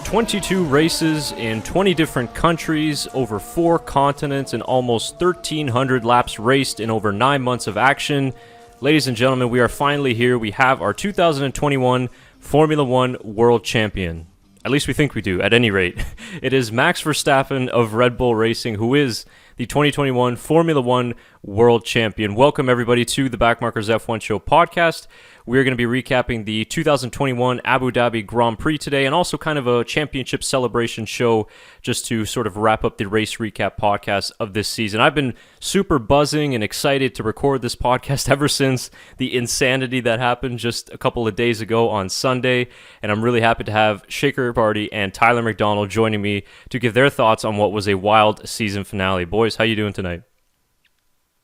22 races in 20 different countries, over 4 continents, and almost 1,300 laps raced in over 9 months of action. Ladies and gentlemen, we are finally here. We have our 2021 Formula One World Champion. At least we think we do, at any rate. It is Max Verstappen of Red Bull Racing, who is the 2021 Formula One World Champion. Welcome, everybody, to the Backmarkers F1 Show podcast. We're going to be recapping the 2021 Abu Dhabi Grand Prix today, and also kind of a championship celebration show just to sort of wrap up the race recap podcast of this season. I've been super buzzing and excited to record this podcast ever since the insanity that happened just a couple of days ago on Sunday, and I'm really happy to have Shaker Barty and Tyler McDonald joining me to give their thoughts on what was a wild season finale. Boys, how you doing tonight?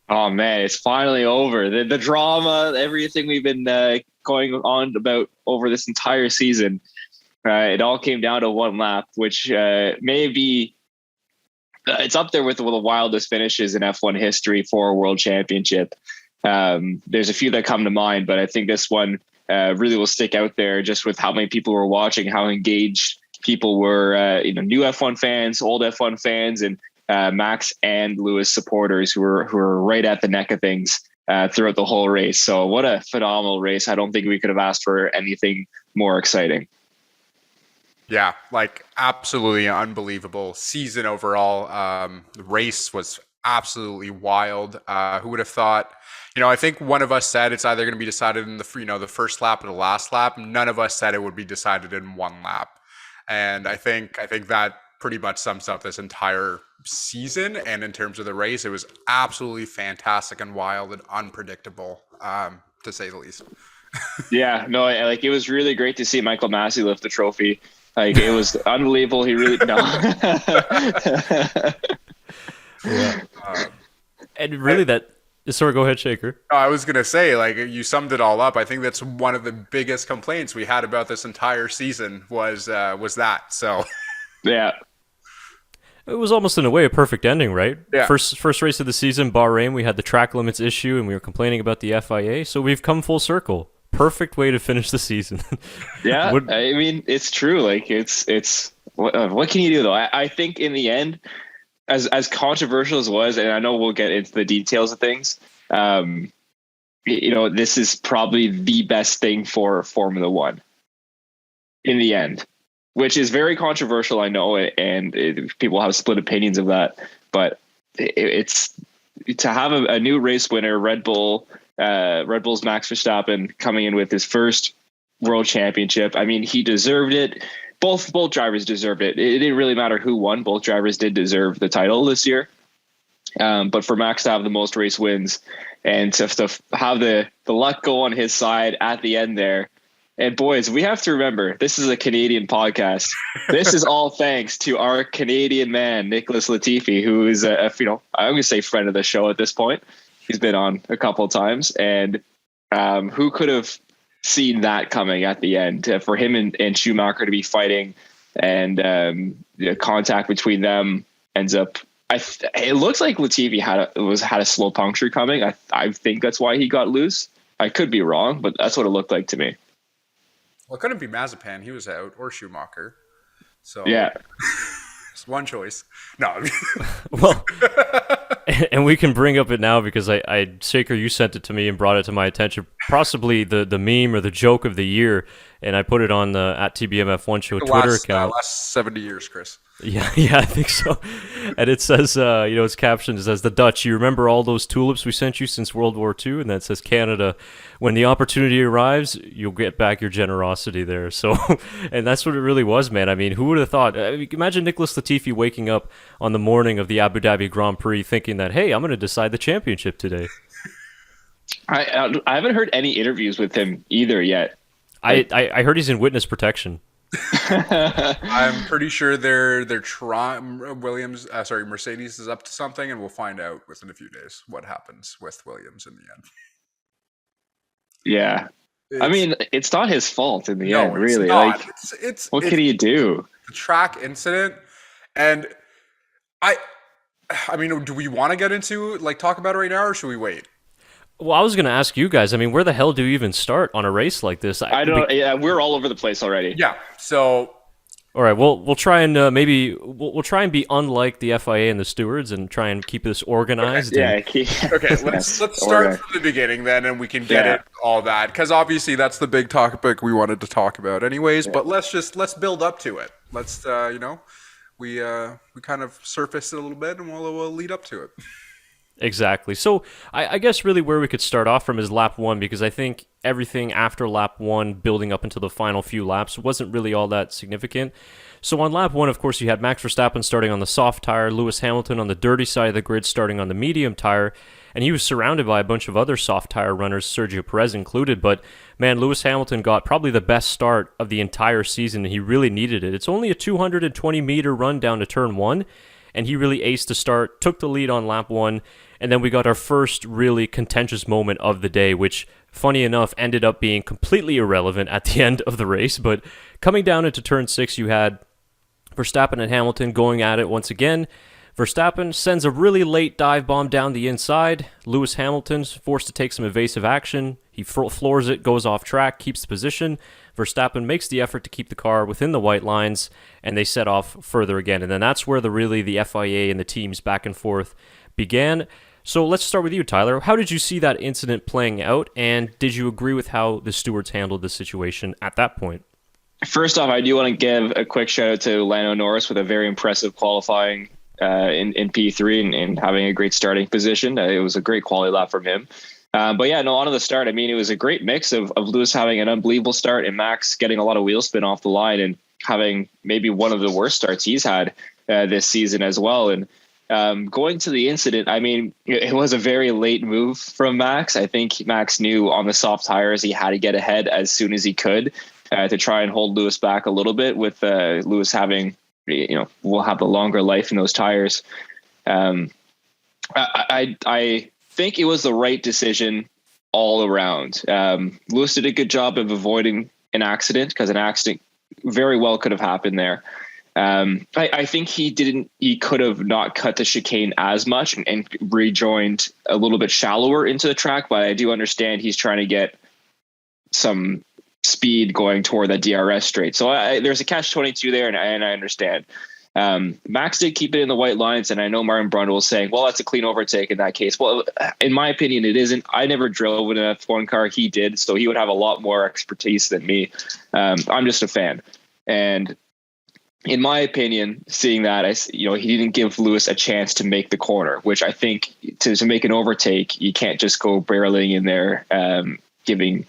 Oh man, it's finally over. The drama, everything we've been going on about over this entire season, it all came down to one lap, which may be it's up there with the wildest finishes in F1 history for a world championship. There's a few that come to mind, but I think this one really will stick out there just with how many people were watching, how engaged people were, new F1 fans, old F1 fans, and Max and Lewis supporters who were right at the neck of things throughout the whole race. So what a phenomenal race. I don't think we could have asked for anything more exciting. Yeah, like absolutely unbelievable season overall. The race was absolutely wild. Who would have thought? I think one of us said it's either going to be decided in the first lap or the last lap. None of us said it would be decided in one lap. And I think that pretty much sums up this entire season. And in terms of the race, it was absolutely fantastic and wild and unpredictable, to say the least. Yeah, no, it was really great to see Michael Massey lift the trophy. It was unbelievable. He really Yeah. And really sorry, go ahead, Shaker. I was going to say, you summed it all up. I think that's one of the biggest complaints we had about this entire season was that. So yeah. It was almost in a way a perfect ending, right? Yeah. First race of the season, Bahrain, we had the track limits issue and we were complaining about the FIA. So we've come full circle. Perfect way to finish the season. Yeah, I mean, it's true. It's what can you do though? I think in the end, as controversial as it was, and I know we'll get into the details of things. This is probably the best thing for Formula One in the end, which is very controversial. I know it, and people have split opinions of that, but it's to have a new race winner, Red Bull's Max Verstappen coming in with his first world championship. I mean, he deserved it. Both drivers deserved it. It didn't really matter who won. Both drivers did deserve the title this year. But for Max to have the most race wins and to have the luck go on his side at the end there. And boys, we have to remember, this is a Canadian podcast. This is all thanks to our Canadian man, Nicholas Latifi, who is I'm going to say friend of the show at this point. He's been on a couple of times, and who could have seen that coming at the end for him and Schumacher to be fighting, and the contact between them ends up. It looks like Latifi had a slow puncture coming. I think that's why he got loose. I could be wrong, but that's what it looked like to me. Well, it couldn't be Mazepin. He was out, or Schumacher. So yeah, it's one choice. No, well, and we can bring up it now because Shaker, you sent it to me and brought it to my attention. Possibly the meme or the joke of the year, and I put it on the at TBMF1Show Twitter account. Last 70 years, Chris. Yeah, I think so. And it says, it's captioned, it says, "The Dutch, you remember all those tulips we sent you since World War II?" And then it says, "Canada, when the opportunity arrives, you'll get back your generosity there." So, and that's what it really was, man. I mean, who would have thought? Imagine Nicholas Latifi waking up on the morning of the Abu Dhabi Grand Prix thinking that, hey, I'm going to decide the championship today. I haven't heard any interviews with him either yet. I heard he's in witness protection. I'm pretty sure they're trying. Mercedes is up to something, and we'll find out within a few days what happens with Williams in the end. Yeah, I mean, it's not his fault in the end, really. It's what can he do? The track incident, and I mean, do we want to get into talk about it right now, or should we wait? Well, I was going to ask you guys, I mean, where the hell do you even start on a race like this? I don't know. Yeah, we're all over the place already. Yeah. So All right, we'll try and maybe we'll try and be unlike the FIA and the stewards and try and keep this organized. Yeah. Okay, let's start from the beginning then, and we can get it all that, because obviously that's the big topic we wanted to talk about, anyways. But let's build up to it. Let's we kind of surface it a little bit, and we'll lead up to it. Exactly. So I guess really where we could start off from is lap one, because I think everything after lap one, building up into the final few laps, wasn't really all that significant. So on lap one, of course, you had Max Verstappen starting on the soft tire, Lewis Hamilton on the dirty side of the grid starting on the medium tire, and he was surrounded by a bunch of other soft tire runners, Sergio Perez included. But man, Lewis Hamilton got probably the best start of the entire season, and he really needed it. It's only a 220-meter run down to turn one, and he really aced the start, took the lead on lap one, and then we got our first really contentious moment of the day, which, funny enough, ended up being completely irrelevant at the end of the race. But coming down into turn 6, you had Verstappen and Hamilton going at it once again. Verstappen sends a really late dive bomb down the inside. Lewis Hamilton's forced to take some evasive action. He floors it, goes off track, keeps the position. Verstappen makes the effort to keep the car within the white lines, and they set off further again. And then that's where the FIA and the teams back and forth began. So let's start with you, Tyler. How did you see that incident playing out, and did you agree with how the stewards handled the situation at that point? First off, I do want to give a quick shout out to Lando Norris with a very impressive qualifying in P3 and having a great starting position. It was a great quality lap from him. But yeah, no, on to the start. I mean, it was a great mix of Lewis having an unbelievable start and Max getting a lot of wheel spin off the line and having maybe one of the worst starts he's had this season as well. And going to the incident, I mean, it was a very late move from Max. I think Max knew on the soft tires he had to get ahead as soon as he could to try and hold Lewis back a little bit, with Lewis having, will have the longer life in those tires. I think it was the right decision all around. Lewis did a good job of avoiding an accident, because an accident very well could have happened there. I think he could have not cut the chicane as much and rejoined a little bit shallower into the track, but I do understand he's trying to get some speed going toward that DRS straight. So there's a catch-22 there, and I understand. Max did keep it in the white lines, and I know Martin Brundle was saying, well, that's a clean overtake in that case. Well, in my opinion, it isn't. I never drove in an F1 car. He did, so he would have a lot more expertise than me. I'm just a fan. And in my opinion, seeing that, he didn't give Lewis a chance to make the corner, which I think to make an overtake, you can't just go barreling in there, giving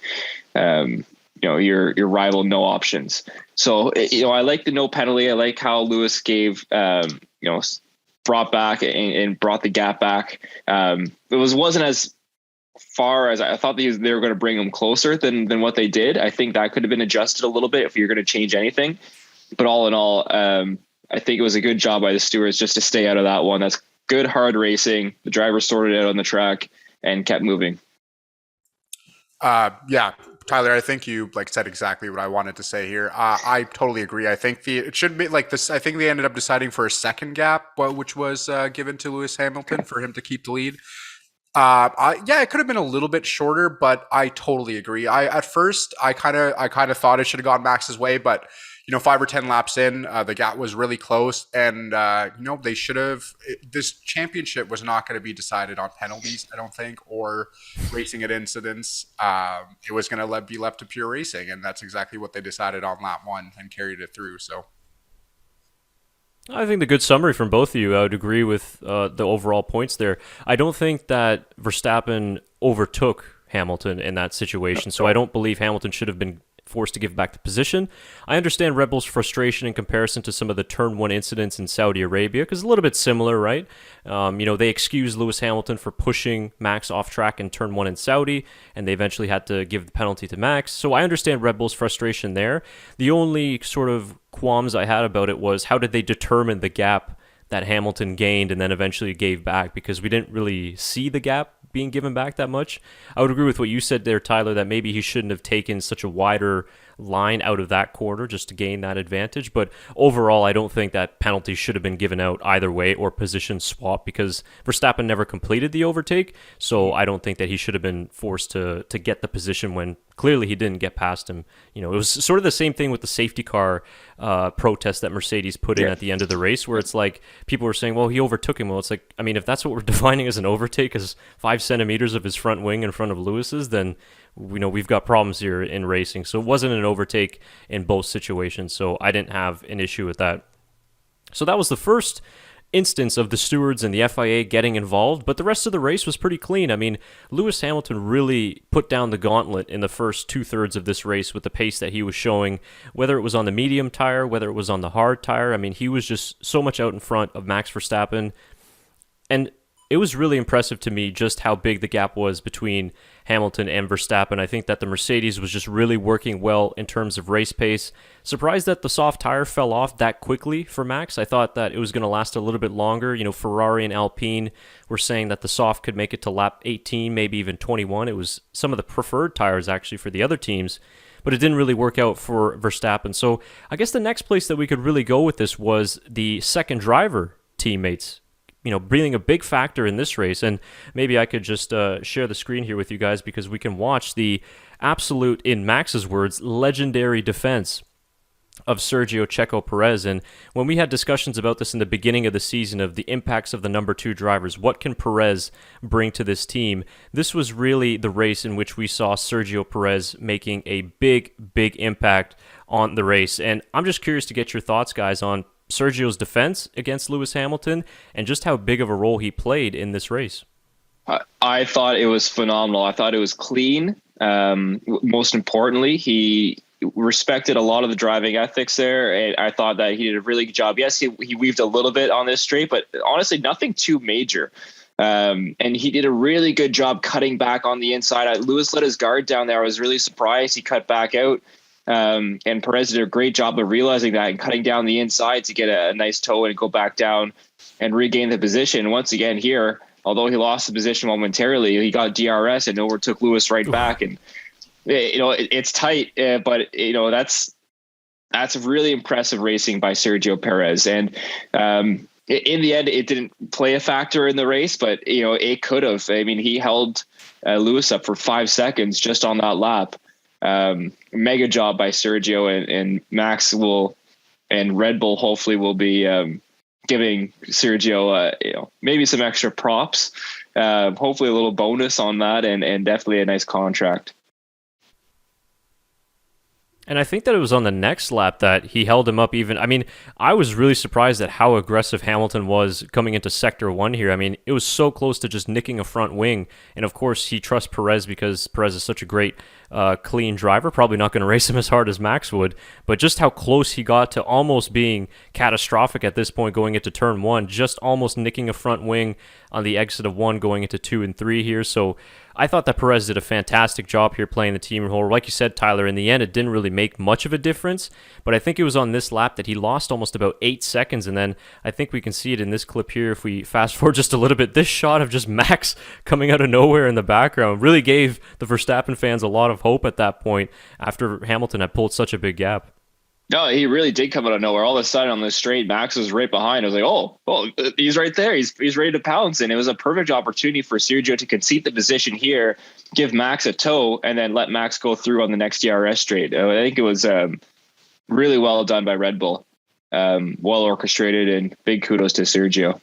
your rival no options. So I like the no penalty. I like how Lewis gave brought back and brought the gap back. It wasn't as far as I thought they were going to bring him closer than what they did. I think that could have been adjusted a little bit if you're going to change anything. But all in all, I think it was a good job by the stewards just to stay out of that one. That's good, hard racing. The driver sorted it out on the track and kept moving. Yeah, Tyler, I think you said exactly what I wanted to say here. I totally agree. I think it should be like this. I think they ended up deciding for a second gap, which was given to Lewis Hamilton for him to keep the lead. It could have been a little bit shorter, but I totally agree. At first I kind of thought it should have gone Max's way, but 5 or 10 laps in, the gap was really close, and they should have. This championship was not going to be decided on penalties, I don't think, or racing at incidents. It was going to be left to pure racing, and that's exactly what they decided on lap 1 and carried it through. So, I think the good summary from both of you, I would agree with the overall points there. I don't think that Verstappen overtook Hamilton in that situation, so I don't believe Hamilton should have been forced to give back the position. I understand Red Bull's frustration in comparison to some of the Turn 1 incidents in Saudi Arabia, because it's a little bit similar, right? They excused Lewis Hamilton for pushing Max off track in Turn 1 in Saudi, and they eventually had to give the penalty to Max. So I understand Red Bull's frustration there. The only sort of qualms I had about it was, how did they determine the gap that Hamilton gained and then eventually gave back, because we didn't really see the gap being given back that much. I would agree with what you said there, Tyler, that maybe he shouldn't have taken such a wider line out of that quarter just to gain that advantage. But overall, I don't think that penalty should have been given out either way or position swap, because Verstappen never completed the overtake. So I don't think that he should have been forced to get the position when clearly he didn't get past him. You know, it was sort of the same thing with the safety car protest that Mercedes put in at the end of the race, where it's like people were saying, well, he overtook him. Well, it's like, I mean, if that's what we're defining as an overtake, is 5 centimeters of his front wing in front of Lewis's, then we've got problems here in racing. So it wasn't an overtake in both situations. So I didn't have an issue with that. So that was the first instance of the stewards and the FIA getting involved, but the rest of the race was pretty clean. I mean, Lewis Hamilton really put down the gauntlet in the first 2/3 of this race with the pace that he was showing, whether it was on the medium tire, whether it was on the hard tire. I mean, he was just so much out in front of Max Verstappen, and it was really impressive to me just how big the gap was between Hamilton and Verstappen. I think that the Mercedes was just really working well in terms of race pace. Surprised that the soft tire fell off that quickly for Max. I thought that it was going to last a little bit longer. You know, Ferrari and Alpine were saying that the soft could make it to lap 18, maybe even 21. It was some of the preferred tires actually for the other teams, but it didn't really work out for Verstappen. So I guess the next place that we could really go with this was the second driver teammates, you know, being a big factor in this race. And maybe I could just share the screen here with you guys, because we can watch the absolute, in Max's words, legendary defense of Sergio Checo Perez. And when we had discussions about this in the beginning of the season, of the impacts of the number 2 drivers, what can Perez bring to this team, this was really the race in which we saw Sergio Perez making a big impact on the race. And I'm just curious to get your thoughts, guys, on Sergio's defense against Lewis Hamilton and just how big of a role he played in this race. I thought it was phenomenal. I thought it was clean. Most importantly, he respected a lot of the driving ethics there, and I thought that he did a really good job. Yes, he weaved a little bit on this straight, but honestly, nothing too major. And he did a really good job cutting back on the inside. Lewis let his guard down there. I was really surprised he cut back out. And Perez did a great job of realizing that and cutting down the inside to get a nice toe and go back down and regain the position. Once again here, although he lost the position momentarily, he got DRS and overtook Lewis right back. And, you know, it's tight, but, you know, that's really impressive racing by Sergio Perez. And in the end, it didn't play a factor in the race, but, you know, it could have. I mean, he held Lewis up for 5 seconds just on that lap. Mega job by Sergio, and Max and Red Bull hopefully will be giving Sergio you know, maybe some extra props, hopefully a little bonus on that, and definitely a nice contract. And I think that it was on the next lap that he held him up even. I mean, I was really surprised at how aggressive Hamilton was coming into Sector 1 here. I mean, it was so close to just nicking a front wing. And of course, he trusts Perez because Perez is such a great, clean driver. Probably not going to race him as hard as Max would. But just how close he got to almost being catastrophic at this point going into Turn 1. Just almost nicking a front wing on the exit of 1 going into 2 and 3 here. So I thought that Perez did a fantastic job here playing the team role. Like you said, Tyler, in the end, it didn't really make much of a difference, but I think it was on this lap that he lost almost about 8 seconds, and then I think we can see it in this clip here if we fast forward just a little bit. This shot of just Max coming out of nowhere in the background really gave the Verstappen fans a lot of hope at that point after Hamilton had pulled such a big gap. No, he really did come out of nowhere. All of a sudden on the straight, Max was right behind. I was like, oh, he's right there. He's ready to pounce. And it was a perfect opportunity for Sergio to concede the position here, give Max a toe, and then let Max go through on the next DRS straight. I think it was really well done by Red Bull. Well orchestrated, and big kudos to Sergio.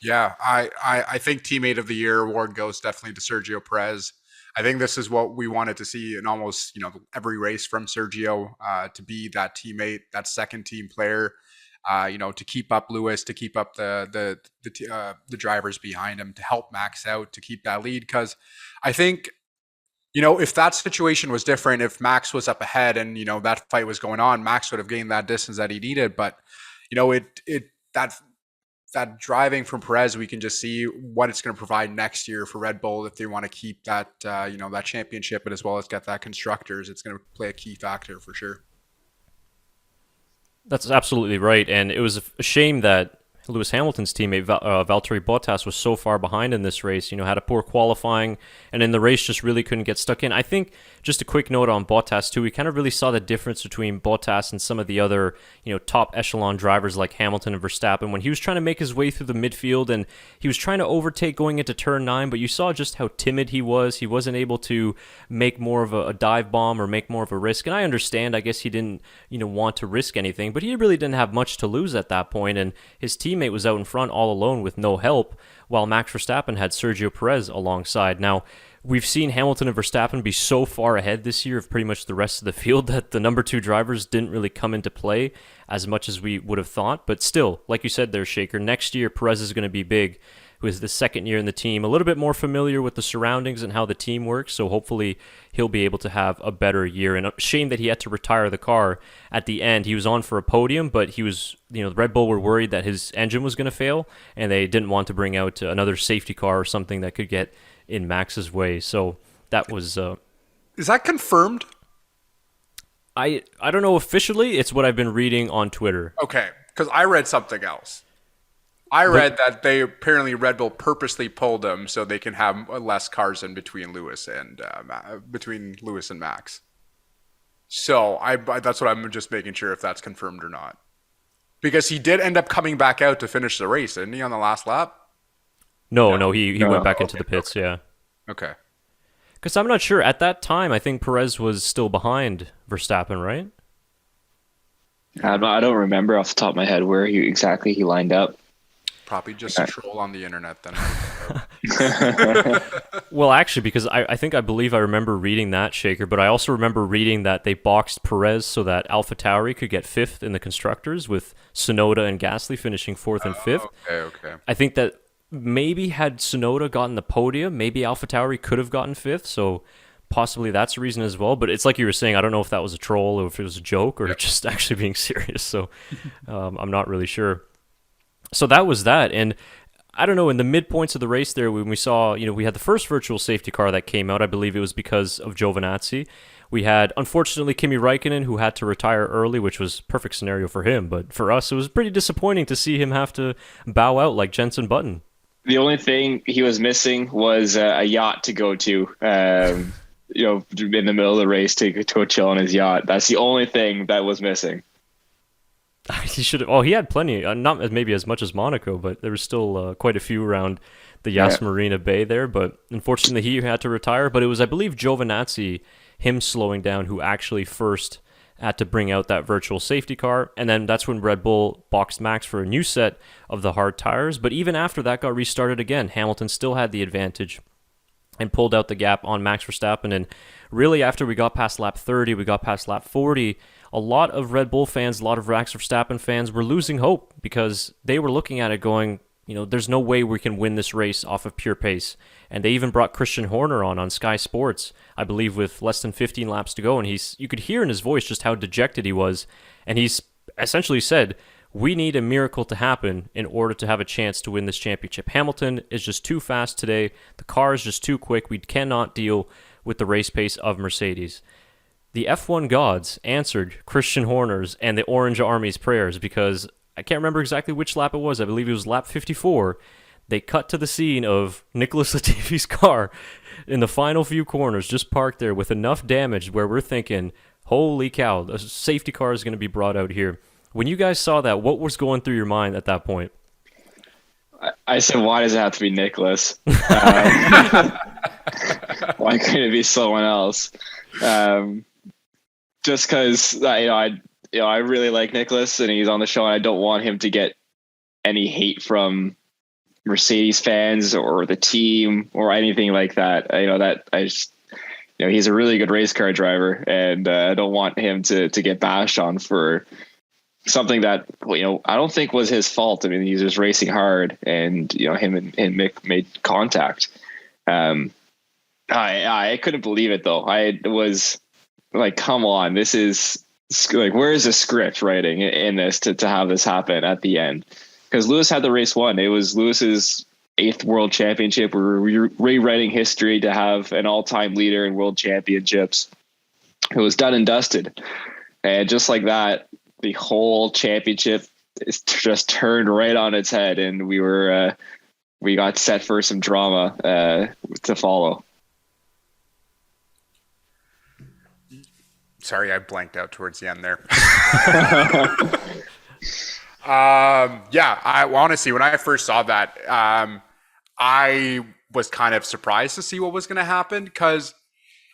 Yeah, I think Teammate of the Year award goes definitely to Sergio Perez. I think this is what we wanted to see in almost, you know, every race from Sergio, to be that teammate, that second team player, you know, to keep up Lewis, to keep up the drivers behind him, to help Max out, to keep that lead. Because I think, you know, if that situation was different, if Max was up ahead and, you know, that fight was going on, Max would have gained that distance that he needed. But, you know, that driving from Perez, we can just see what it's going to provide next year for Red Bull if they want to keep that, you know, that championship, but as well as get that constructors. It's going to play a key factor for sure. That's absolutely right. And it was a shame that Lewis Hamilton's teammate Valtteri Bottas was so far behind in this race, had a poor qualifying, and in the race just really couldn't get stuck in. I think just a quick note on Bottas too, we kind of really saw the difference between Bottas and some of the other, top echelon drivers like Hamilton and Verstappen when he was trying to make his way through the midfield and he was trying to overtake going into turn 9, but you saw just how timid he was. He wasn't able to make more of a dive bomb or make more of a risk, and I understand, I guess he didn't, want to risk anything, but he really didn't have much to lose at that point, and his teammate was out in front all alone with no help, while Max Verstappen had Sergio Perez alongside. Now, we've seen Hamilton and Verstappen be so far ahead this year of pretty much the rest of the field that the number 2 drivers didn't really come into play as much as we would have thought. But still, like you said there, Shaker, next year Perez is going to be big, who is the second year in the team, a little bit more familiar with the surroundings and how the team works, so hopefully he'll be able to have a better year. And a shame that he had to retire the car at the end. He was on for a podium, but he was, Red Bull were worried that his engine was going to fail, and they didn't want to bring out another safety car or something that could get in Max's way. So that was... Is that confirmed? I don't know officially. It's what I've been reading on Twitter. Okay, because I read something else. I read that Red Bull purposely pulled them so they can have less cars in between Lewis and Max. So that's what I'm just making sure if that's confirmed or not. Because he did end up coming back out to finish the race, didn't he, on the last lap? No, he went back into the pits, yeah. Okay. Because I'm not sure. At that time, I think Perez was still behind Verstappen, right? I don't remember off the top of my head where he lined up. Probably just a troll on the internet then. Well, actually, because I believe I remember reading that, Shaker, but I also remember reading that they boxed Perez so that AlphaTauri could get 5th in the Constructors, with Tsunoda and Gasly finishing 4th and 5th. Okay. I think that maybe had Tsunoda gotten the podium, maybe AlphaTauri could have gotten 5th, so possibly that's a reason as well. But it's like you were saying, I don't know if that was a troll or if it was a joke or just actually being serious, so I'm not really sure. So that was that, and I don't know, in the midpoints of the race there, when we saw, we had the first virtual safety car that came out, I believe it was because of Giovinazzi. We had, unfortunately, Kimi Räikkönen, who had to retire early, which was a perfect scenario for him, but for us, it was pretty disappointing to see him have to bow out like Jenson Button. The only thing he was missing was a yacht to go to, in the middle of the race to go chill on his yacht. That's the only thing that was missing. He should have. Oh, he had plenty. Not maybe as much as Monaco, but there was still quite a few around the Yas Marina Bay there. But unfortunately, he had to retire. But it was, I believe, Giovinazzi, him slowing down, who actually first had to bring out that virtual safety car. And then that's when Red Bull boxed Max for a new set of the hard tires. But even after that got restarted again, Hamilton still had the advantage and pulled out the gap on Max Verstappen. And really, after we got past lap 30, we got past lap 40, a lot of Red Bull fans, a lot of Max Verstappen fans were losing hope because they were looking at it going, there's no way we can win this race off of pure pace. And they even brought Christian Horner on Sky Sports, I believe, with less than 15 laps to go. And you could hear in his voice just how dejected he was. And he's essentially said, we need a miracle to happen in order to have a chance to win this championship. Hamilton is just too fast today. The car is just too quick. We cannot deal with the race pace of Mercedes. The F1 gods answered Christian Horner's and the Orange Army's prayers because I can't remember exactly which lap it was. I believe it was lap 54. They cut to the scene of Nicholas Latifi's car in the final few corners, just parked there with enough damage where we're thinking, holy cow, a safety car is going to be brought out here. When you guys saw that, what was going through your mind at that point? I said, why does it have to be Nicholas? Why couldn't it be someone else? Just because I really like Nicholas and he's on the show, and I don't want him to get any hate from Mercedes fans or the team or anything like that. He's a really good race car driver, and I don't want him to get bashed on for something that I don't think was his fault. I mean, he was just racing hard, and him and Mick made contact. I couldn't believe it though. I was like, come on, this is like, where is the script writing in this to have this happen at the end? Because Lewis had the race won. It was Lewis's 8th world championship. We're rewriting history to have an all-time leader in world championships. It was done and dusted. And just like that, the whole championship it's just turned right on its head, and we got set for some drama to follow. Sorry, I blanked out towards the end there. I honestly, when I first saw that, I was kind of surprised to see what was going to happen, because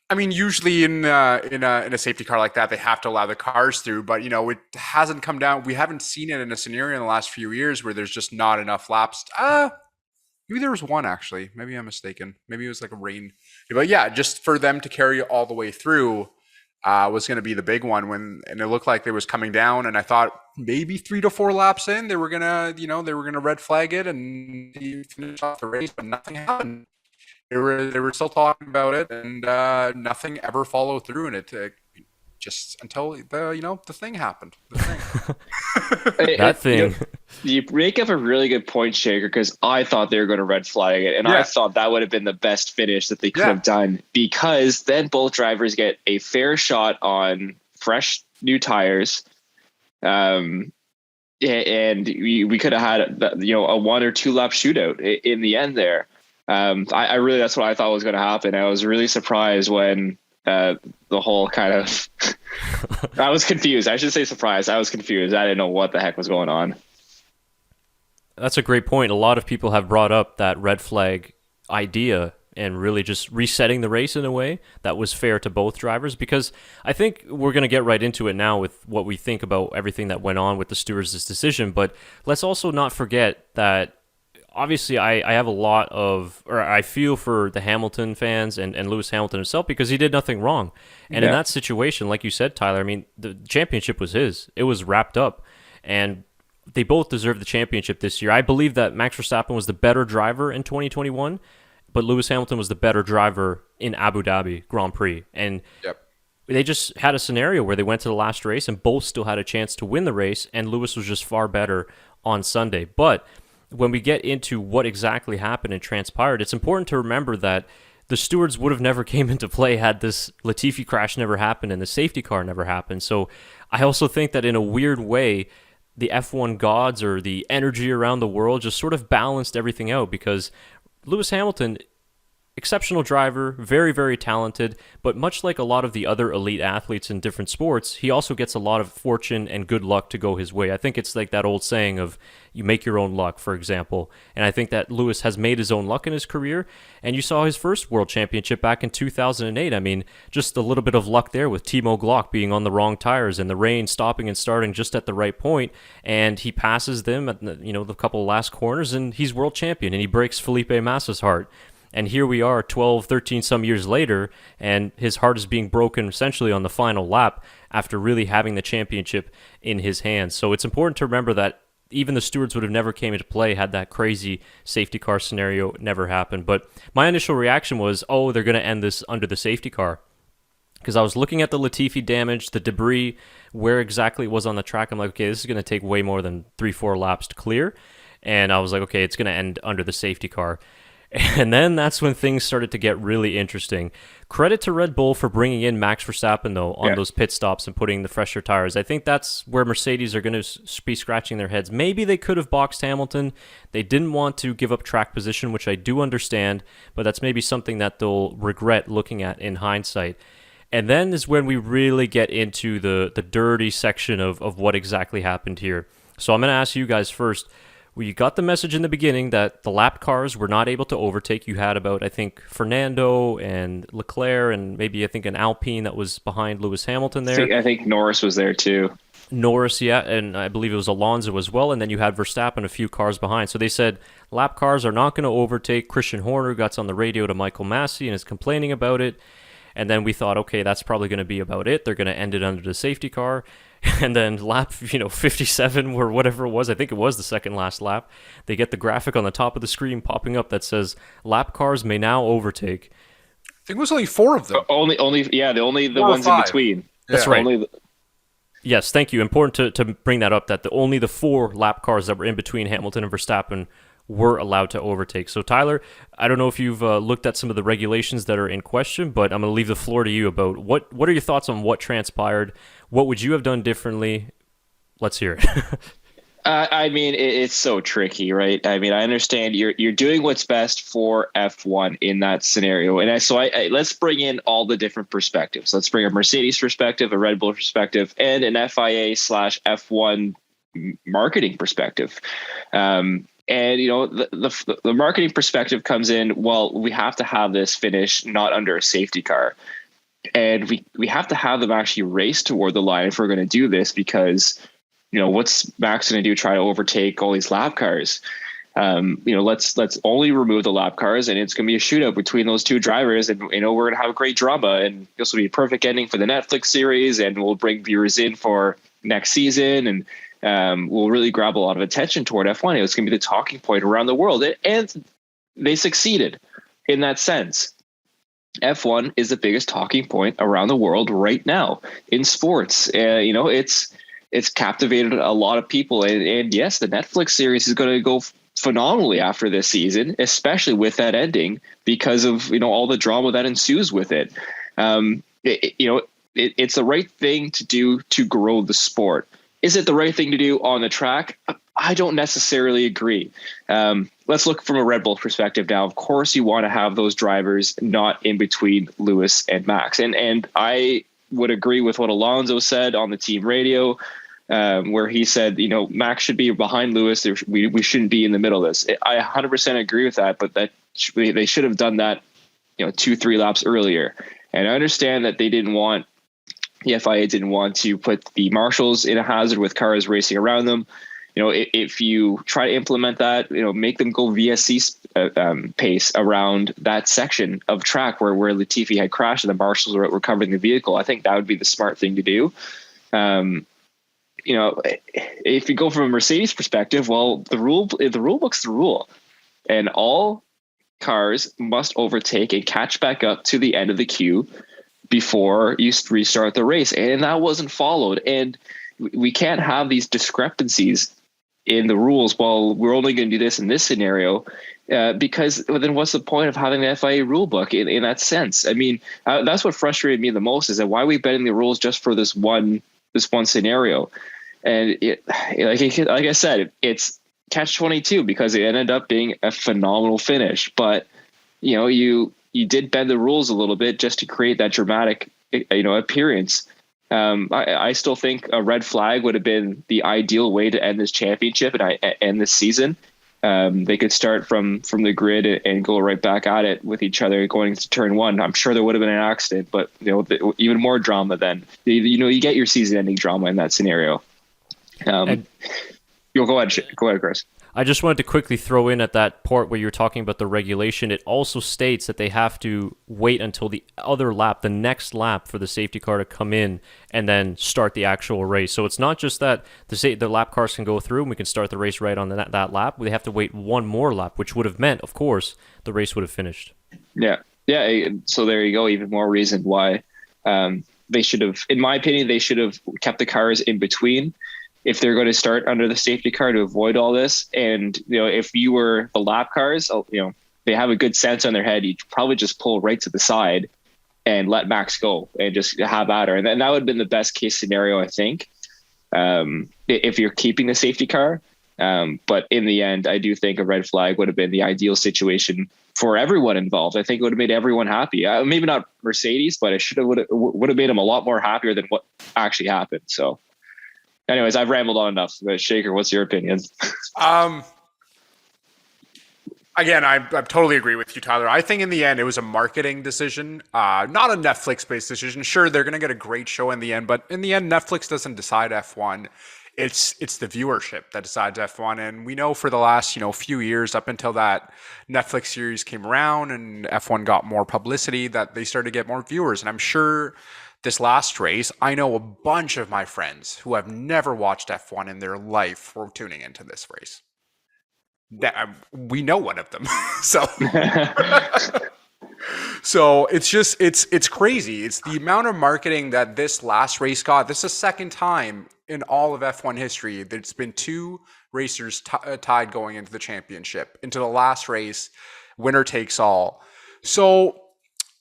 I mean, usually in a safety car like that, they have to allow the cars through, but it hasn't come down. We haven't seen it in a scenario in the last few years where there's just not enough laps. Maybe there was one, actually. Maybe I'm mistaken. Maybe it was like a rain. But yeah, just for them to carry all the way through was going to be the big one, and it looked like it was coming down, and I thought maybe 3 to 4 laps in they were gonna red flag it and finish off the race, but nothing happened. They were still talking about it, and nothing ever followed through, and it just until the thing happened. The thing. That thing. You make up a really good point, Shaker, because I thought they were going to red flag it, and I thought that would have been the best finish that they could have done, because then both drivers get a fair shot on fresh new tires, and we could have had a 1 or 2 lap shootout in the end there. I really, that's what I thought was going to happen. I was really surprised when the whole kind of I was confused. I should say surprised. I was confused. I didn't know what the heck was going on. That's a great point. A lot of people have brought up that red flag idea and really just resetting the race in a way that was fair to both drivers, because I think we're going to get right into it now with what we think about everything that went on with the stewards' decision. But let's also not forget that obviously I have a lot of, or I feel for the Hamilton fans and Lewis Hamilton himself, because he did nothing wrong. And in that situation, like you said, Tyler, I mean, the championship was his. It was wrapped up, and they both deserve the championship this year. I believe that Max Verstappen was the better driver in 2021, but Lewis Hamilton was the better driver in Abu Dhabi Grand Prix. And they just had a scenario where they went to the last race and both still had a chance to win the race, and Lewis was just far better on Sunday. But when we get into what exactly happened and transpired, it's important to remember that the stewards would have never came into play had this Latifi crash never happened and the safety car never happened. So I also think that in a weird way, the F1 gods or the energy around the world just sort of balanced everything out, because Lewis Hamilton, exceptional driver, very, very talented, but much like a lot of the other elite athletes in different sports, he also gets a lot of fortune and good luck to go his way. I think it's like that old saying of you make your own luck, for example. And I think that Lewis has made his own luck in his career. And you saw his first world championship back in 2008. I mean, just a little bit of luck there with Timo Glock being on the wrong tires and the rain stopping and starting just at the right point. And he passes them at the couple of last corners, and he's world champion, and he breaks Felipe Massa's heart. And here we are 12, 13 some years later, and his heart is being broken essentially on the final lap after really having the championship in his hands. So it's important to remember that even the stewards would have never came into play had that crazy safety car scenario never happened. But my initial reaction was, oh, they're going to end this under the safety car. Because I was looking at the Latifi damage, the debris, where exactly it was on the track. I'm like, okay, this is going to take way more than 3-4 laps to clear. And I was like, okay, it's going to end under the safety car. And then that's when things started to get really interesting. Credit to Red Bull for bringing in Max Verstappen, though, on those pit stops and putting the fresher tires. I think that's where Mercedes are going to be scratching their heads. Maybe they could have boxed Hamilton. They didn't want to give up track position, which I do understand, but that's maybe something that they'll regret looking at in hindsight. And then is when we really get into the dirty section of what exactly happened here. So I'm going to ask you guys first. Well, you got the message in the beginning that the lap cars were not able to overtake. You had about, I think, Fernando and Leclerc and maybe, I think, an Alpine that was behind Lewis Hamilton there. I think Norris was there too. Norris, yeah, and I believe it was Alonso as well. And then you had Verstappen a few cars behind. So they said lap cars are not going to overtake. Christian Horner got on the radio to Michael Massey and is complaining about it. And then we thought, okay, that's probably going to be about it. They're going to end it under the safety car. And then lap, 57 or whatever it was, I think it was the second last lap, they get the graphic on the top of the screen popping up that says, lap cars may now overtake. I think it was only 4 of them. Only the ones in between. That's right. Yes, thank you. Important to bring that up, that only the 4 lap cars that were in between Hamilton and Verstappen were allowed to overtake. So Tyler, I don't know if you've looked at some of the regulations that are in question, but I'm going to leave the floor to you about what are your thoughts on what transpired? What would you have done differently? Let's hear it. I mean, it's so tricky, right? I mean, I understand you're doing what's best for F1 in that scenario, and let's bring in all the different perspectives. Let's bring a Mercedes perspective, a Red Bull perspective, and an FIA/F1 marketing perspective. And the marketing perspective comes in. Well, we have to have this finish not under a safety car, and we have to have them actually race toward the line if we're going to do this, because what's Max going to do? Try to overtake all these lap cars? Let's only remove the lap cars, and it's going to be a shootout between those two drivers, and we're going to have great drama, and this will be a perfect ending for the Netflix series, and we'll bring viewers in for next season, and we'll really grab a lot of attention toward F1. It's going to be the talking point around the world, and they succeeded in that sense. F1 is the biggest talking point around the world right now in sports. It's captivated a lot of people, and yes, the Netflix series is going to go phenomenally after this season, especially with that ending, because of all the drama that ensues with it. It's the right thing to do to grow the sport. Is it the right thing to do on the track? I don't necessarily agree. Let's look from a Red Bull perspective now. Of course, you want to have those drivers not in between Lewis and Max, and I would agree with what Alonso said on the team radio. Where he said, Max should be behind Lewis. We shouldn't be in the middle of this. I 100% agree with that, but they should have done that, 2-3 laps earlier. And I understand that the FIA didn't want to put the marshals in a hazard with cars racing around them. If you try to implement that, make them go VSC pace around that section of track where Latifi had crashed and the marshals were recovering the vehicle. I think that would be the smart thing to do. If you go from a Mercedes perspective, well, the rule book's the rule, and all cars must overtake and catch back up to the end of the queue before you restart the race. And that wasn't followed. And we can't have these discrepancies in the rules. Well, we're only going to do this in this scenario, because then what's the point of having the FIA rule book in that sense? I mean, that's what frustrated me the most, is that why are we bending the rules just for this one scenario? And like I said, it's catch-22 because it ended up being a phenomenal finish. But you did bend the rules a little bit just to create that dramatic appearance. I still think a red flag would have been the ideal way to end this championship and end this season. They could start from the grid and go right back at it with each other going into turn one. I'm sure there would have been an accident, but even more drama then. You get your season-ending drama in that scenario. Go ahead, Chris. I just wanted to quickly throw in at that part where you're talking about the regulation. It also states that they have to wait until the next lap for the safety car to come in and then start the actual race. So it's not just that the lap cars can go through and we can start the race right on that lap. They have to wait one more lap, which would have meant, of course, the race would have finished. Yeah. So there you go. Even more reason why they should have, in my opinion, they should have kept the cars in between if they're going to start under the safety car to avoid all this. And, if you were the lap cars, they have a good sense on their head. You probably just pull right to the side and let Max go and just have at her. And that would have been the best case scenario, I think, if you're keeping the safety car. But in the end, I do think a red flag would have been the ideal situation for everyone involved. I think it would have made everyone happy. Maybe not Mercedes, but it would have made them a lot more happier than what actually happened. So, anyways, I've rambled on enough. But Shaker, what's your opinion? Again, I totally agree with you, Tyler. I think in the end, it was a marketing decision, not a Netflix-based decision. Sure, they're going to get a great show in the end, but in the end, Netflix doesn't decide F1. It's the viewership that decides F1. And we know for the last, few years up until that Netflix series came around and F1 got more publicity, that they started to get more viewers. And I'm sure this last race, I know a bunch of my friends who have never watched F1 in their life were tuning into this race. We know one of them. So it's crazy. It's the amount of marketing that this last race got. This is the second time in all of F1 history that it's been two racers tied going into the championship. Into the last race, winner takes all. So,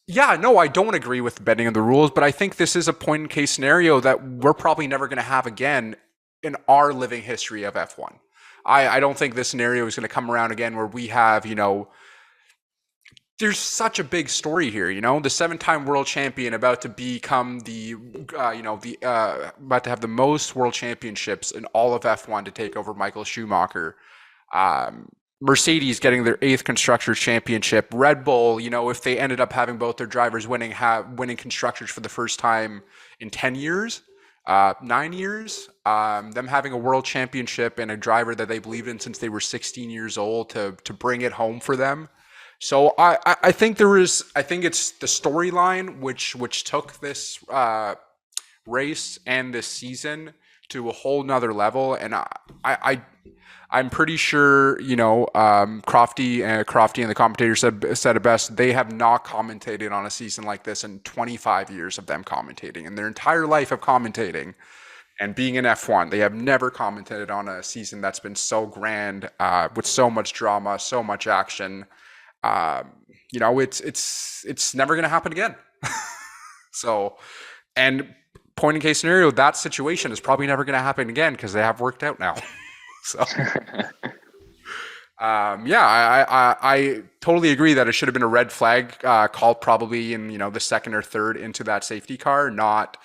yeah, no, I don't agree with bending of the rules, but I think this is a point-in-case scenario that we're probably never going to have again in our living history of F1. I don't think this scenario is going to come around again where we have, there's such a big story here, the 7-time world champion about to become about to have the most world championships in all of F1 to take over Michael Schumacher. Mercedes getting their 8th Constructors Championship. Red Bull, if they ended up having both their drivers winning Constructors for the first time in 10 years, 9 years, them having a world championship and a driver that they believed in since they were 16 years old to bring it home for them. So I think it's the storyline which took this race and this season to a whole nother level, and I'm pretty sure Crofty and the commentator said it best. They have not commentated on a season like this in 25 years of them commentating, in their entire life of commentating and being in F1. They have never commentated on a season that's been so grand, with so much drama, so much action. It's never going to happen again. So, and point in case scenario, that situation is probably never going to happen again because they have worked out now. So, I totally agree that it should have been a red flag called probably in the second or third into that safety car, not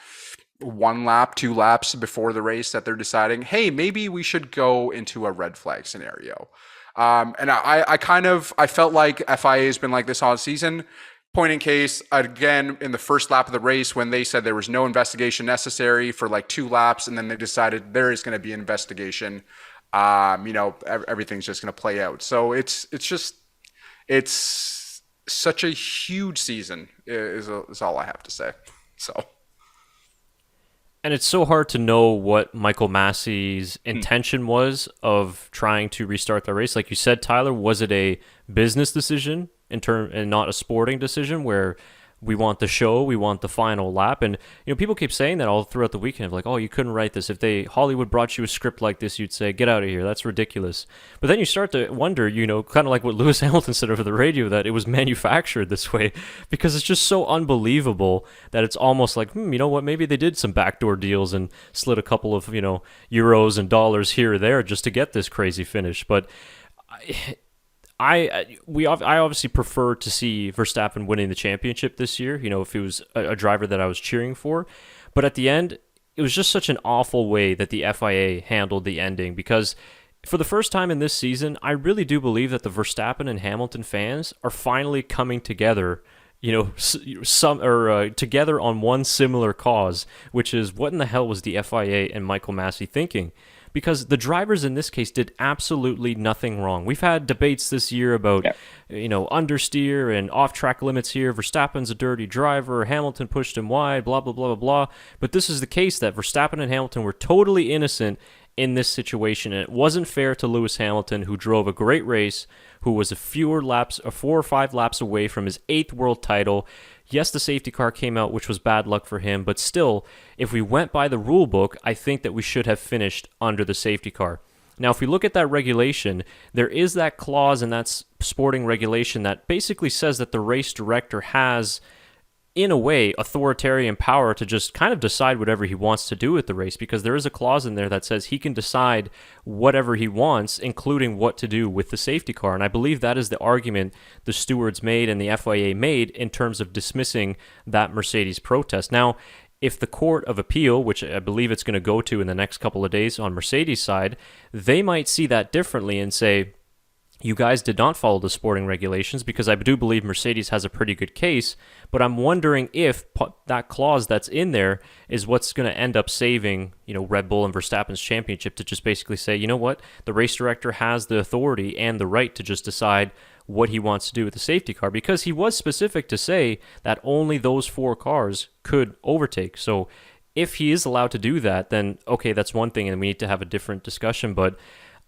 1 lap, 2 laps before the race that they're deciding, hey, maybe we should go into a red flag scenario. And I felt like FIA has been like this all season. Point in case, again, in the first lap of the race, when they said there was no investigation necessary for like 2 laps, and then they decided there is going to be an investigation. Everything's just going to play out. So it's such a huge season is all I have to say. So. And it's so hard to know what Michael Massey's intention was of trying to restart the race. Like you said, Tyler, was it a business decision and not a sporting decision where we want the show, we want the final lap? And people keep saying that all throughout the weekend, like, oh, you couldn't write this. If Hollywood brought you a script like this, you'd say, get out of here, that's ridiculous. But then you start to wonder, kind of like what Lewis Hamilton said over the radio, that it was manufactured this way, because it's just so unbelievable that it's almost like, you know what, maybe they did some backdoor deals and slid a couple of euros and dollars here or there just to get this crazy finish. But I obviously prefer to see Verstappen winning the championship this year, if he was a driver that I was cheering for. But at the end, it was just such an awful way that the FIA handled the ending, because for the first time in this season, I really do believe that the Verstappen and Hamilton fans are finally coming together, together on one similar cause, which is, what in the hell was the FIA and Michael Massey thinking? Because the drivers in this case did absolutely nothing wrong. We've had debates this year about, understeer and off-track limits here. Verstappen's a dirty driver. Hamilton pushed him wide, blah, blah, blah, blah, blah. But this is the case that Verstappen and Hamilton were totally innocent in this situation. And it wasn't fair to Lewis Hamilton, who drove a great race, who was 4 or 5 laps away from his 8th world title. Yes, the safety car came out, which was bad luck for him, but still, if we went by the rule book, I think that we should have finished under the safety car. Now, if we look at that regulation, there is that clause in that sporting regulation that basically says that the race director has, in a way, authoritarian power to just kind of decide whatever he wants to do with the race, because there is a clause in there that says he can decide whatever he wants, including what to do with the safety car. And I believe that is the argument the stewards made and the FIA made in terms of dismissing that Mercedes protest. Now, if the Court of Appeal, which I believe it's going to go to in the next couple of days on Mercedes' side, they might see that differently and say, you guys did not follow the sporting regulations, because I do believe Mercedes has a pretty good case, but I'm wondering if that clause that's in there is what's going to end up saving, Red Bull and Verstappen's championship, to just basically say, you know what, the race director has the authority and the right to just decide what he wants to do with the safety car, because he was specific to say that only those 4 cars could overtake. So if he is allowed to do that, then okay, that's one thing, and we need to have a different discussion. But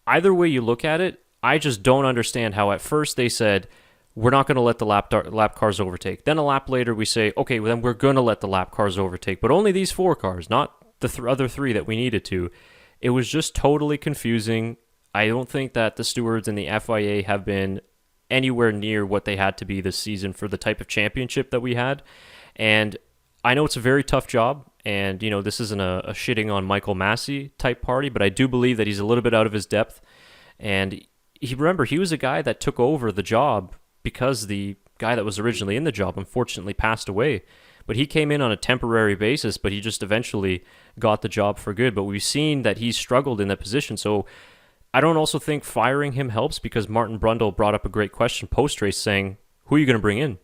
either way you look at it, I just don't understand how at first they said, we're not going to let the lap cars overtake. Then a lap later we say, okay, well, then we're going to let the lap cars overtake, but only these 4 cars, not the other 3 that we needed to. It was just totally confusing. I don't think that the stewards and the FIA have been anywhere near what they had to be this season for the type of championship that we had. And I know it's a very tough job, And, this isn't a shitting on Michael Massey type party, but I do believe that he's a little bit out of his depth. And he was a guy that took over the job because the guy that was originally in the job unfortunately passed away. But he came in on a temporary basis, but he just eventually got the job for good. But we've seen that he's struggled in that position. So I don't also think firing him helps, because Martin Brundle brought up a great question post-race saying, who are you going to bring in?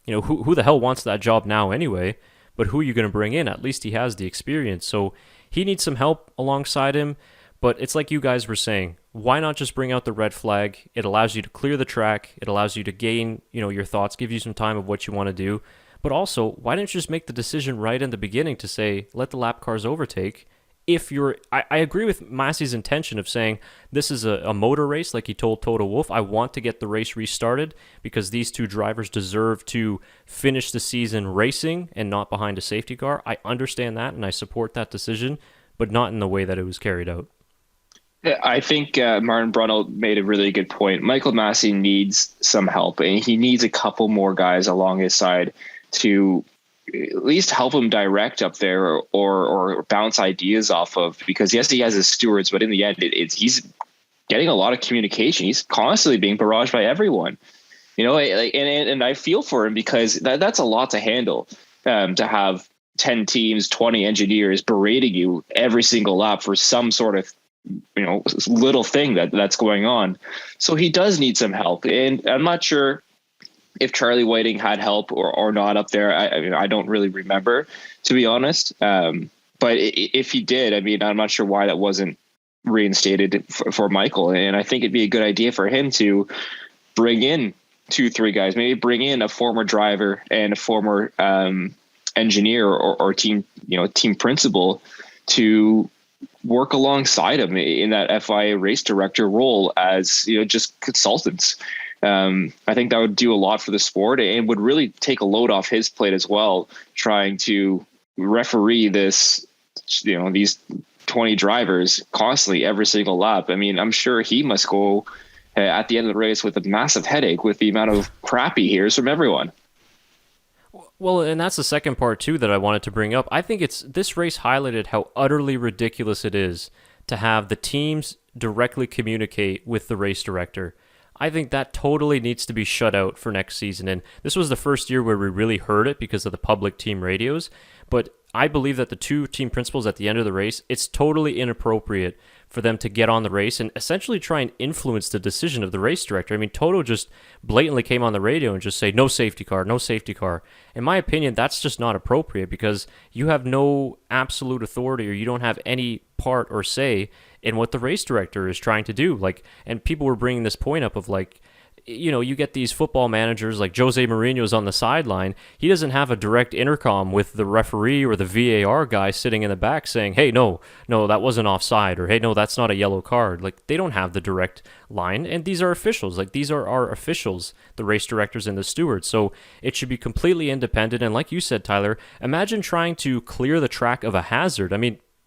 Who the hell wants that job now anyway? But who are you going to bring in? At least he has the experience. So he needs some help alongside him. But it's like you guys were saying, why not just bring out the red flag? It allows you to clear the track. It allows you to gain, your thoughts, give you some time of what you want to do. But also, why didn't you just make the decision right in the beginning to say, let the lap cars overtake? I agree with Massey's intention of saying this is a motor race, like he told Toto Wolff. I want to get the race restarted because these two drivers deserve to finish the season racing and not behind a safety car. I understand that and I support that decision, but not in the way that it was carried out. I think Martin Brundle made a really good point. Michael Massey needs some help, and he needs a couple more guys along his side to at least help him direct up there or bounce ideas off of, because yes, he has his stewards, but in the end, he's getting a lot of communication. He's constantly being barraged by everyone, and I feel for him, because that's a lot to handle, to have 10 teams, 20 engineers berating you every single lap for some sort of, little thing that's going on. So he does need some help. And I'm not sure if Charlie Whiting had help or not up there. I don't really remember, to be honest. But if he did, I'm not sure why that wasn't reinstated for Michael. And I think it'd be a good idea for him to bring in 2-3 guys, maybe bring in a former driver and a former engineer or team principal to work alongside him in that FIA race director role as, just consultants. I think that would do a lot for the sport and would really take a load off his plate as well, trying to referee these 20 drivers constantly every single lap. I'm sure he must go at the end of the race with a massive headache with the amount of crap he hears from everyone. Well, and that's the second part too that I wanted to bring up. I think this race highlighted how utterly ridiculous it is to have the teams directly communicate with the race director. I think that totally needs to be shut out for next season. And this was the first year where we really heard it because of the public team radios. But I believe that the two team principals at the end of the race, it's totally inappropriate for them to get on the race and essentially try and influence the decision of the race director. Toto just blatantly came on the radio and just say, no safety car, no safety car. In my opinion, that's just not appropriate because you have no absolute authority or you don't have any part or say in what the race director is trying to do. And people were bringing this point up of you get these football managers like Jose Mourinho's on the sideline. He doesn't have a direct intercom with the referee or the VAR guy sitting in the back saying, hey, no, that wasn't offside, or hey, no, that's not a yellow card. They don't have the direct line, and these are officials. These are our officials, the race directors and the stewards. So it should be completely independent. And like you said, Tyler, imagine trying to clear the track of a hazard.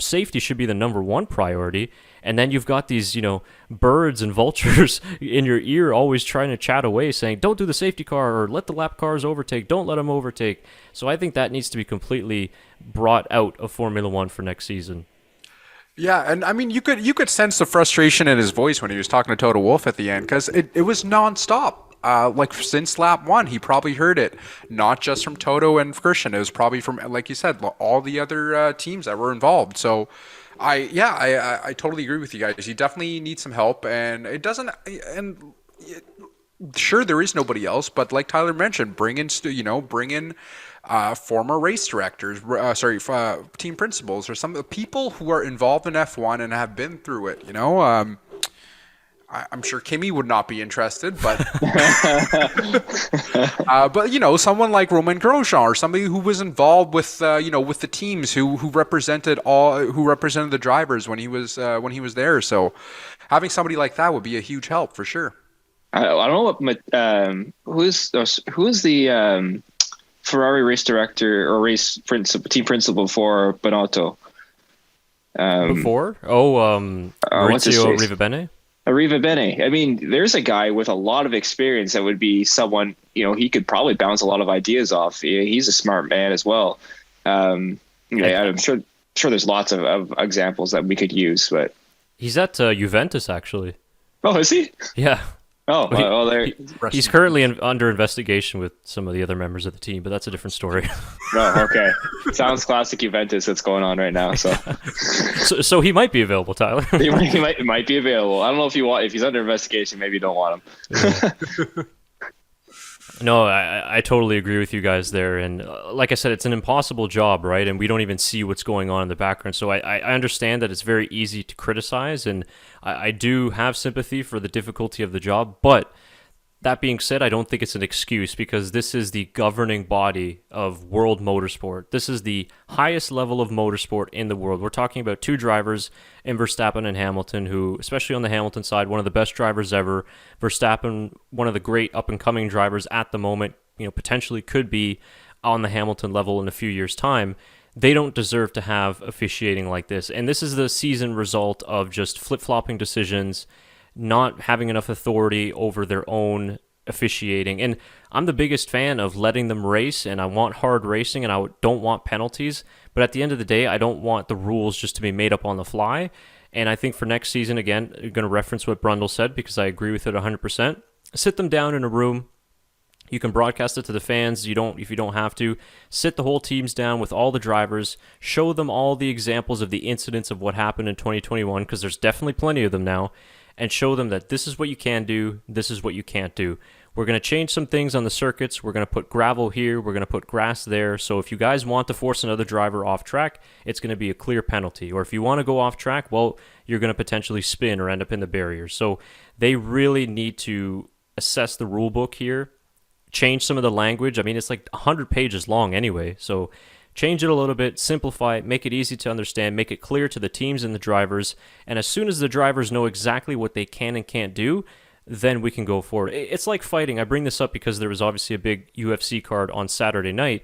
Safety should be the number one priority. And then you've got these, birds and vultures in your ear always trying to chat away saying, don't do the safety car or let the lap cars overtake. Don't let them overtake. So I think that needs to be completely brought out of Formula One for next season. Yeah, and you could sense the frustration in his voice when he was talking to Toto Wolff at the end because it was nonstop. Since lap 1, he probably heard it, not just from Toto and Christian. It was probably from, like you said, all the other teams that were involved. So, I totally agree with you guys. You definitely need some help, and it doesn't. And sure, there is nobody else, but like Tyler mentioned, bring in former race directors, team principals, or some of the people who are involved in F1 and have been through it. I'm sure Kimi would not be interested, but but someone like Romain Grosjean or somebody who was involved with with the teams who represented the drivers when he was there. So having somebody like that would be a huge help for sure. I don't know who is the Ferrari race director or team principal for Binotto. Maurizio Arrivabene. Arrivabene. There's a guy with a lot of experience that would be someone, he could probably bounce a lot of ideas off. He's a smart man as well. Yeah, I'm sure there's lots of examples that we could use, but He's at Juventus, actually. oh, is he? Yeah. Oh, well, there. He's currently under investigation with some of the other members of the team, but that's a different story. Oh, okay. Sounds classic Juventus that's going on right now. So, so he might be available, Tyler. he might be available. I don't know if he's under investigation. Maybe you don't want him. Yeah. No, I totally agree with you guys there. And like I said, it's an impossible job, right? And we don't even see what's going on in the background. So I understand that it's very easy to criticize, and I do have sympathy for the difficulty of the job. But that being said, I don't think it's an excuse, because this is the governing body of world motorsport. This is the highest level of motorsport in the world. We're talking about two drivers in Verstappen and Hamilton, who, especially on the Hamilton side, one of the best drivers ever. Verstappen, one of the great up-and-coming drivers at the moment, potentially could be on the Hamilton level in a few years' time. They don't deserve to have officiating like this. And this is the season result of just flip-flopping decisions, not having enough authority over their own officiating. And I'm the biggest fan of letting them race, and I want hard racing, and I don't want penalties. But at the end of the day, I don't want the rules just to be made up on the fly. And I think for next season, again, I'm going to reference what Brundle said, because I agree with it 100%. Sit them down in a room. You can broadcast it to the fans. If you don't have to, sit the whole teams down with all the drivers, show them all the examples of the incidents of what happened in 2021, because there's definitely plenty of them now, and show them that this is what you can do, this is what you can't do. We're going to change some things on the circuits. We're going to put gravel here. We're going to put grass there. So if you guys want to force another driver off track, it's going to be a clear penalty. Or if you want to go off track, well, you're going to potentially spin or end up in the barrier. So they really need to assess the rule book here, change some of the language. I mean, it's like 100 pages long anyway. So change it a little bit, simplify it, make it easy to understand, make it clear to the teams and the drivers. And as soon as the drivers know exactly what they can and can't do, then we can go forward. It's like fighting. I bring this up because there was obviously a big UFC card on Saturday night.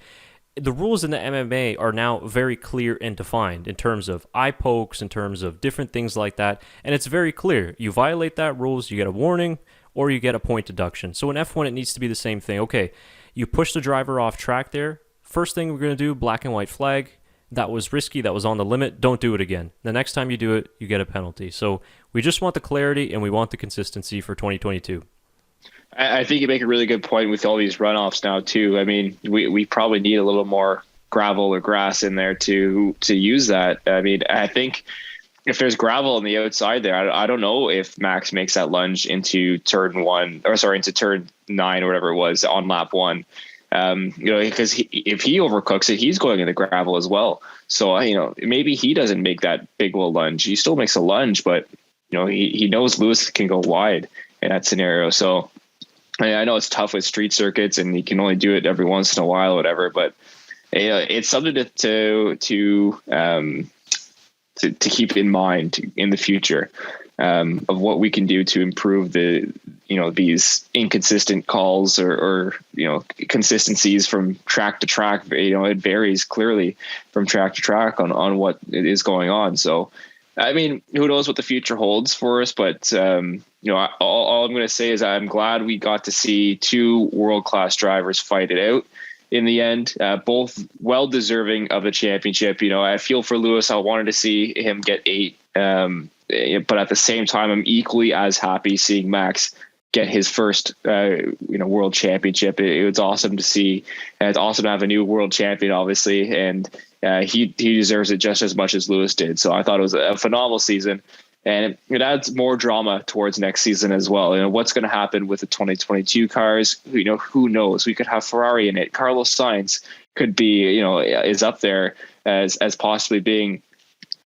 The rules in the MMA are now very clear and defined in terms of eye pokes, in terms of different things like that. And it's very clear. You violate that rules, you get a warning, or you get a point deduction. So in F1, it needs to be the same thing. Okay, you push the driver off track there. First thing we're going to do, black and white flag. That was risky. That was on the limit. Don't do it again. The next time you do it, you get a penalty. So we just want the clarity and we want the consistency for 2022. I think you make a really good point with all these runoffs now too. I mean, we probably need a little more gravel or grass in there to use that. I mean, I think if there's gravel on the outside there, I don't know if Max makes that lunge into into turn 9 or whatever it was on lap 1. Because if he overcooks it, he's going in the gravel as well. So, maybe he doesn't make that big old lunge. He still makes a lunge, but, he knows Lewis can go wide in that scenario. So I know it's tough with street circuits and he can only do it every once in a while or whatever, but it's something to keep in mind in the future. Of what we can do to improve these inconsistent calls or consistencies from track to track. It varies clearly from track to track on what is going on. So, I mean, who knows what the future holds for us, but all I'm going to say is I'm glad we got to see two world-class drivers fight it out in the end, both well deserving of the championship. I feel for Lewis. I wanted to see him get 8. But at the same time, I'm equally as happy seeing Max get his first, world championship. It was awesome to see. It's awesome to have a new world champion, obviously, and he deserves it just as much as Lewis did. So I thought it was a phenomenal season, and it adds more drama towards next season as well. What's going to happen with the 2022 cars? Who knows? We could have Ferrari in it. Carlos Sainz could be, is up there as possibly being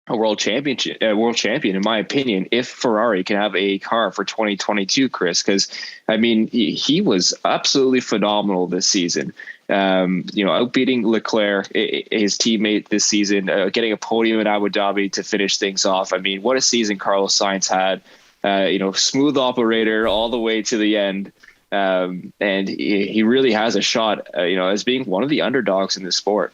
a world champion, in my opinion, if Ferrari can have a car for 2022, Chris, because I mean, he was absolutely phenomenal this season. Outbeating Leclerc, his teammate this season, getting a podium at Abu Dhabi to finish things off. I mean, what a season Carlos Sainz had, smooth operator all the way to the end. And he really has a shot, as being one of the underdogs in the sport.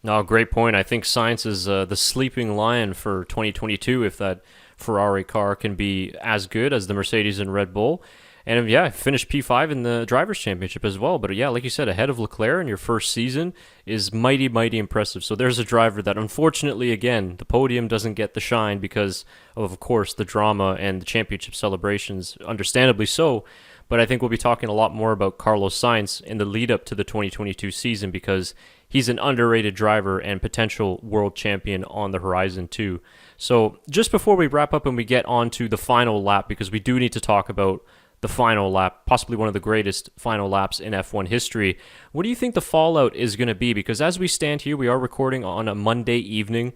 No, great point. I think Sainz is the sleeping lion for 2022 if that Ferrari car can be as good as the Mercedes and Red Bull. And yeah, finished P5 in the Drivers' Championship as well. But yeah, like you said, ahead of Leclerc in your first season is mighty, mighty impressive. So there's a driver that unfortunately, again, the podium doesn't get the shine because of course, the drama and the championship celebrations, understandably so. But I think we'll be talking a lot more about Carlos Sainz in the lead up to the 2022 season because he's an underrated driver and potential world champion on the horizon too. So just before we wrap up and we get on to the final lap, because we do need to talk about the final lap, possibly one of the greatest final laps in F1 history. What do you think the fallout is going to be? Because as we stand here, we are recording on a Monday evening.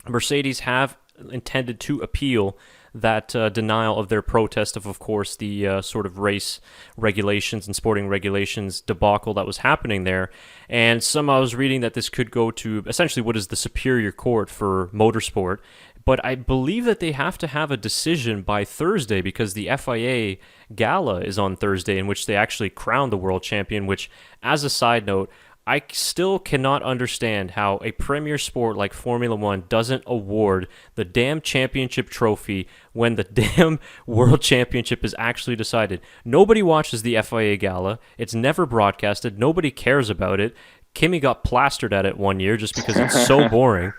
Mercedes have intended to appeal that denial of their protest of course, the sort of race regulations and sporting regulations debacle that was happening there. And I was reading that this could go to essentially what is the superior court for motorsport. But I believe that they have to have a decision by Thursday because the FIA gala is on Thursday in which they actually crown the world champion, which, as a side note, I still cannot understand how a premier sport like Formula One doesn't award the damn championship trophy when the damn world championship is actually decided. Nobody watches the FIA gala. It's never broadcasted. Nobody cares about it. Kimi got plastered at it one year just because it's so boring.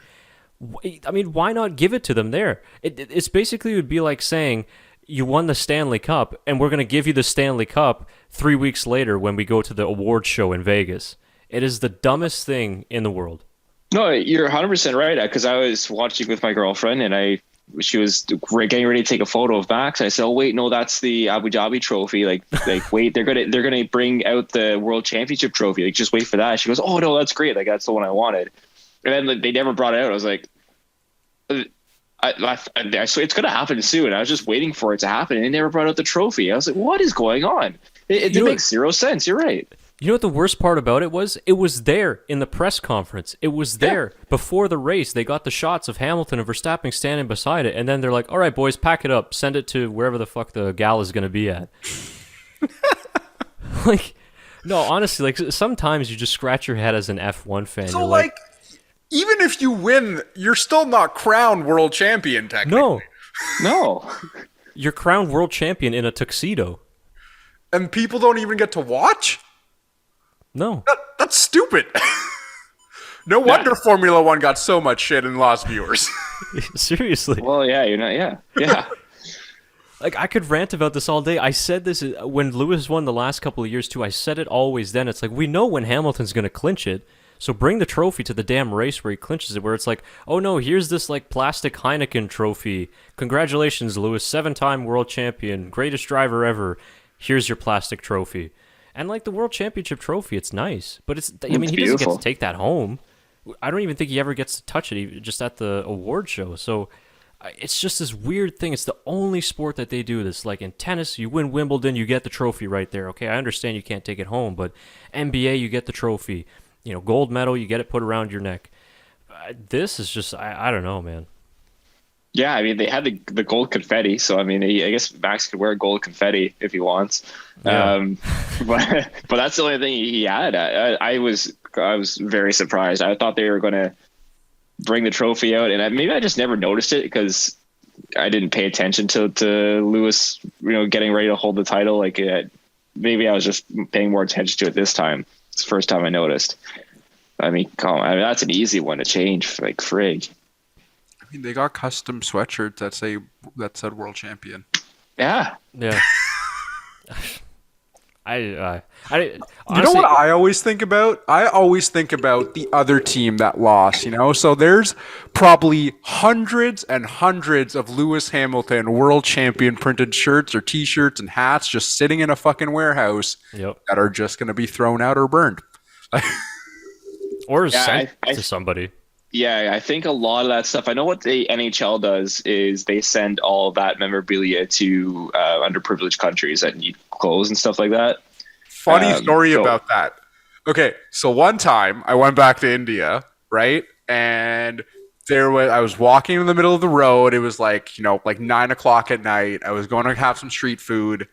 I mean, why not give it to them there? It's basically it would be like saying you won the Stanley Cup and we're going to give you the Stanley Cup 3 weeks later when we go to the awards show in Vegas. It is the dumbest thing in the world. No, you're 100% right. Because I was watching with my girlfriend and she was getting ready to take a photo of Max. I said, "Oh wait, no, that's the Abu Dhabi trophy. Like wait, they're gonna bring out the World Championship trophy. Like just wait for that." She goes, "Oh no, that's great. Like that's the one I wanted." And then they never brought it out. I was like, so it's gonna happen soon. I was just waiting for it to happen, and they never brought out the trophy. I was like, "What is going on?" It makes zero sense. You're right. You know what the worst part about it was? It was there in the press conference. It was there before the race. They got the shots of Hamilton and Verstappen standing beside it, and then they're like, "All right, boys, pack it up. Send it to wherever the fuck the gala is going to be at." Like, no, honestly, like sometimes you just scratch your head as an F1 fan. So, like, even if you win, you're still not crowned world champion, technically. No. You're crowned world champion in a tuxedo. And people don't even get to watch? No. That's stupid. No wonder Formula One got so much shit and lost viewers. Seriously. Well, yeah, you're not. Yeah. Like, I could rant about this all day. I said this when Lewis won the last couple of years, too. I said it always then. It's like, we know when Hamilton's going to clinch it, so bring the trophy to the damn race where he clinches it, where it's like, oh, no, here's this, like, plastic Heineken trophy. Congratulations, Lewis, 7-time world champion, greatest driver ever. Here's your plastic trophy. And, like, the World Championship trophy, it's nice. But he doesn't get to take that home. I don't even think he ever gets to touch it, just at the award show. So it's just this weird thing. It's the only sport that they do this. Like, in tennis, you win Wimbledon, you get the trophy right there. Okay, I understand you can't take it home, but NBA, you get the trophy. You know, gold medal, you get it put around your neck. This is just, I don't know, man. Yeah, I mean, they had the gold confetti, so I mean, I guess Max could wear gold confetti if he wants. Yeah. But that's the only thing he had. I was very surprised. I thought they were going to bring the trophy out, and maybe I just never noticed it because I didn't pay attention to Lewis, getting ready to hold the title. Like, maybe I was just paying more attention to it this time. It's the first time I noticed. I mean, that's an easy one to change. Like, frig. I mean, they got custom sweatshirts that said world champion. Yeah. I honestly, you know what I always think about? I always think about the other team that lost, So there's probably hundreds and hundreds of Lewis Hamilton world champion printed shirts or T-shirts and hats just sitting in a fucking warehouse that are just going to be thrown out or burned. Or sent to somebody. Yeah, I think a lot of that stuff, I know what the NHL does is they send all that memorabilia to underprivileged countries that need clothes and stuff like that. Funny story about that. Okay, so one time I went back to India, right? And I was walking in the middle of the road. It was like 9 o'clock at night. I was going to have some street food.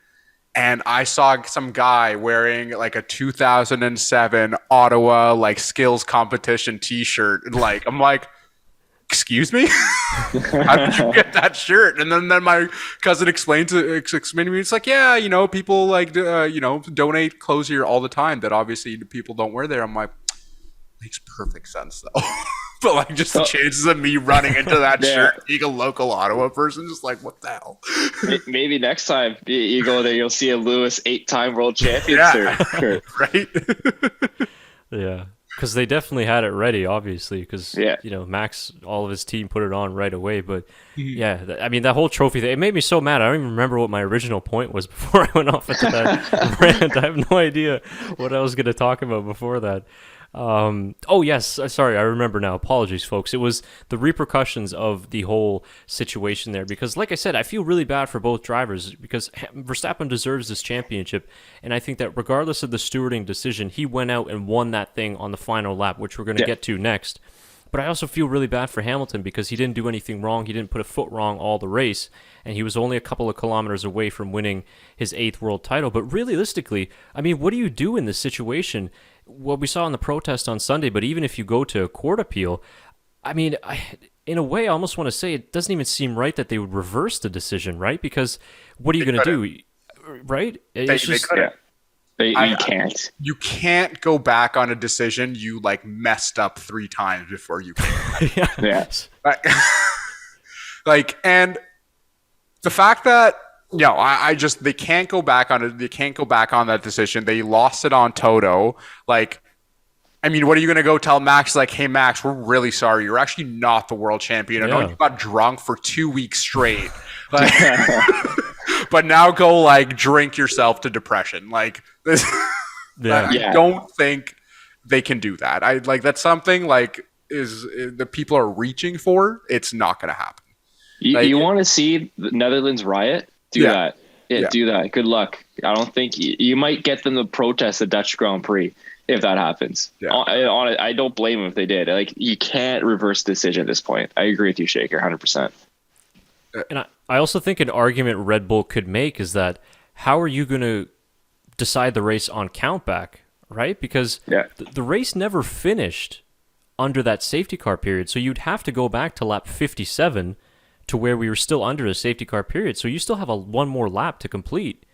And I saw some guy wearing like a 2007 Ottawa skills competition T-shirt. And I'm like, excuse me? How did you get that shirt? And then my cousin explained to me, it's like, yeah, people like, donate clothes here all the time that obviously people don't wear there. I'm like, makes perfect sense though. But like just the chances of me running into that shirt, being a local Ottawa person, just like, what the hell? Maybe next time you go there, you'll see a Lewis 8-time world champion shirt. Right? Yeah. Because they definitely had it ready, obviously, because, Max, all of his team put it on right away. But, that whole trophy thing, it made me so mad. I don't even remember what my original point was before I went off into that rant. I have no idea what I was going to talk about before that. Sorry, I remember now. Apologies, folks. It was the repercussions of the whole situation there, because like I said, I feel really bad for both drivers because Verstappen deserves this championship, and I think that regardless of the stewarding decision, he went out and won that thing on the final lap, which we're going to get to next. But I also feel really bad for Hamilton because he didn't do anything wrong. He didn't put a foot wrong all the race, and he was only a couple of kilometers away from winning his 8th world title. But realistically, I mean, what do you do in this situation? What we saw in the protest on Sunday, but even if you go to a court appeal, I mean, in a way, I almost want to say it doesn't even seem right that they would reverse the decision, right? Because what are you going to do, right? They couldn't. You can't. You can't go back on a decision you like messed up 3 times before you can. Yes. And the fact that they can't go back on it. They can't go back on that decision. They lost it on Toto. Like, I mean, what are you going to go tell Max? Like, hey, Max, we're really sorry. You're actually not the world champion. I know you got drunk for 2 weeks straight. Like, but now go, like, drink yourself to depression. Like, this, I don't think they can do that. That's something, like, is the people are reaching for. It's not going to happen. You want to see the Netherlands riot? Do that. Do that. Good luck. I don't think you might get them to protest the Dutch Grand Prix if that happens. Yeah. I don't blame them if they did. Like, you can't reverse decision at this point. I agree with you, Shaker, 100%. And I also think an argument Red Bull could make is that how are you going to decide the race on countback, right? Because the race never finished under that safety car period, so you'd have to go back to lap 57 to where we were still under a safety car period. So you still have one more lap to complete.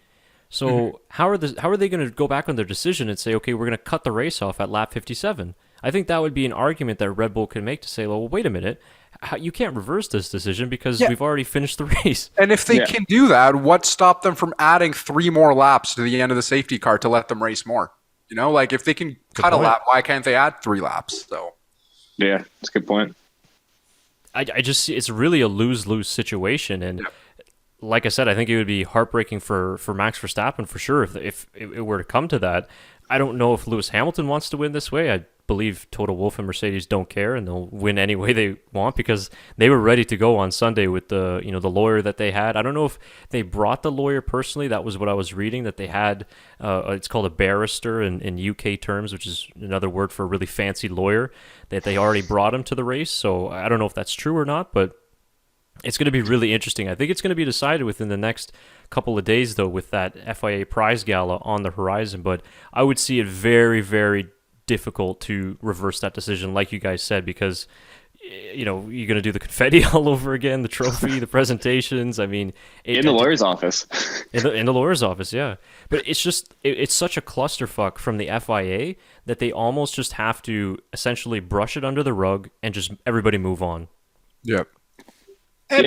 So how are they going to go back on their decision and say, okay, we're going to cut the race off at lap 57? I think that would be an argument that Red Bull can make to say, well, wait a minute, you can't reverse this decision because we've already finished the race. And if they can do that, what stopped them from adding 3 more laps to the end of the safety car to let them race more? Like if they can cut a lap, why can't they add 3 laps? So, yeah, that's a good point. I just see it's really a lose-lose situation, and like I said, I think it would be heartbreaking for Max Verstappen for sure if it were to come to that. I don't know if Lewis Hamilton wants to win this way. I believe Toto Wolff and Mercedes don't care, and they'll win any way they want because they were ready to go on Sunday with the lawyer that they had. I don't know if they brought the lawyer personally. That was what I was reading, that they had. It's called a barrister in UK terms, which is another word for a really fancy lawyer, that they already brought him to the race. So I don't know if that's true or not, but it's going to be really interesting. I think it's going to be decided within the next couple of days, though, with that FIA prize gala on the horizon. But I would see it very, very difficult to reverse that decision, like you guys said, because you're going to do the confetti all over again, the trophy, the presentations. I mean, in the lawyer's office. in the lawyer's office, yeah. But it's just it's such a clusterfuck from the FIA that they almost just have to essentially brush it under the rug and just everybody move on. Yep. Go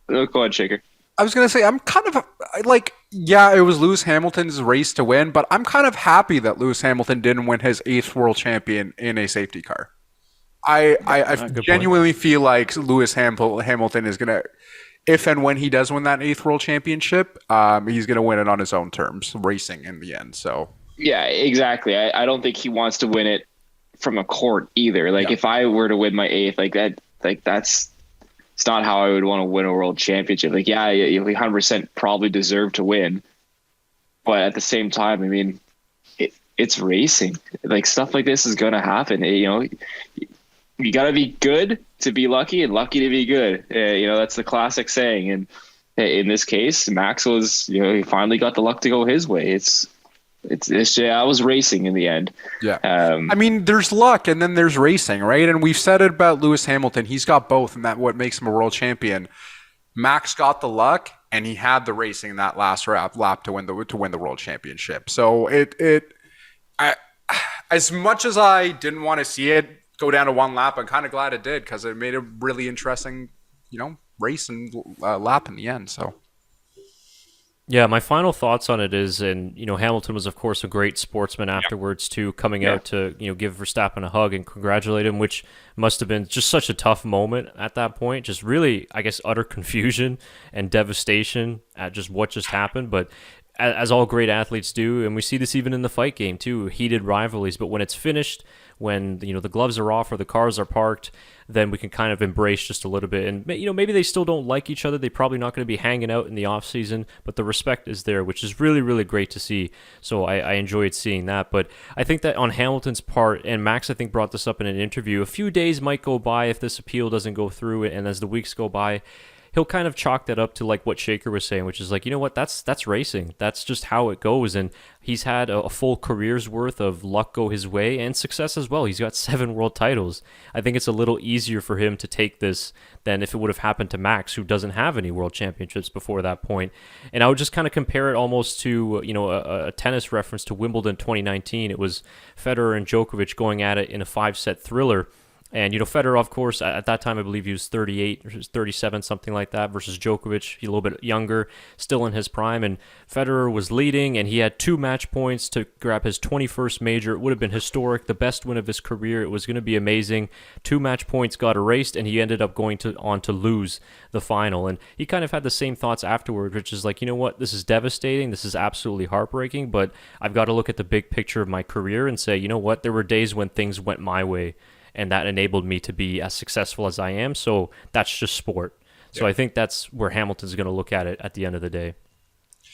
ahead, Shaker. I was going to say, I'm kind of like, it was Lewis Hamilton's race to win, but I'm kind of happy that Lewis Hamilton didn't win his 8th world champion in a safety car. I genuinely feel like Lewis Hamilton is going to, if and when he does win that 8th world championship, he's going to win it on his own terms, racing in the end. So yeah, exactly. I don't think he wants to win it from a court either. Like if I were to win my 8th, that's it's not how I would want to win a world championship. Like, you 100% probably deserve to win. But at the same time, I mean, it's racing. Like, stuff like this is going to happen. You got to be good to be lucky and lucky to be good. That's the classic saying. And in this case, Max was, he finally got the luck to go his way. I was racing in the end. Yeah. I mean, there's luck and then there's racing, right? And we've said it about Lewis Hamilton. He's got both, and that what makes him a world champion. Max got the luck, and he had the racing in that last lap to win the world championship. So as much as I didn't want to see it go down to one lap, I'm kind of glad it did, because it made a really interesting, race and lap in the end. So. Yeah, my final thoughts on it is, and Hamilton was of course a great sportsman afterwards too, coming out to give Verstappen a hug and congratulate him, which must have been just such a tough moment at that point. Just really, I guess, utter confusion and devastation at just what just happened. But as all great athletes do, and we see this even in the fight game too, heated rivalries. But when it's finished, when the gloves are off or the cars are parked, then we can kind of embrace just a little bit. And maybe they still don't like each other. They're probably not going to be hanging out in the off season, but the respect is there, which is really, really great to see. So I enjoyed seeing that. But I think that on Hamilton's part, and Max I think brought this up in an interview, a few days might go by if this appeal doesn't go through, and as the weeks go by, he'll kind of chalk that up to like what Shaker was saying, which is like, that's racing. That's just how it goes. And he's had a full career's worth of luck go his way and success as well. He's got 7 world titles. I think it's a little easier for him to take this than if it would have happened to Max, who doesn't have any world championships before that point. And I would just kind of compare it almost to, a tennis reference to Wimbledon 2019. It was Federer and Djokovic going at it in a 5-set thriller. And, Federer, of course, at that time, I believe he was 38 or 37, something like that, versus Djokovic, a little bit younger, still in his prime. And Federer was leading, and he had 2 match points to grab his 21st major. It would have been historic, the best win of his career. It was going to be amazing. 2 match points got erased, and he ended up going on to lose the final. And he kind of had the same thoughts afterward, which is like, this is devastating. This is absolutely heartbreaking, but I've got to look at the big picture of my career and say, there were days when things went my way, and that enabled me to be as successful as I am. So that's just sport. So I think that's where Hamilton's going to look at it at the end of the day.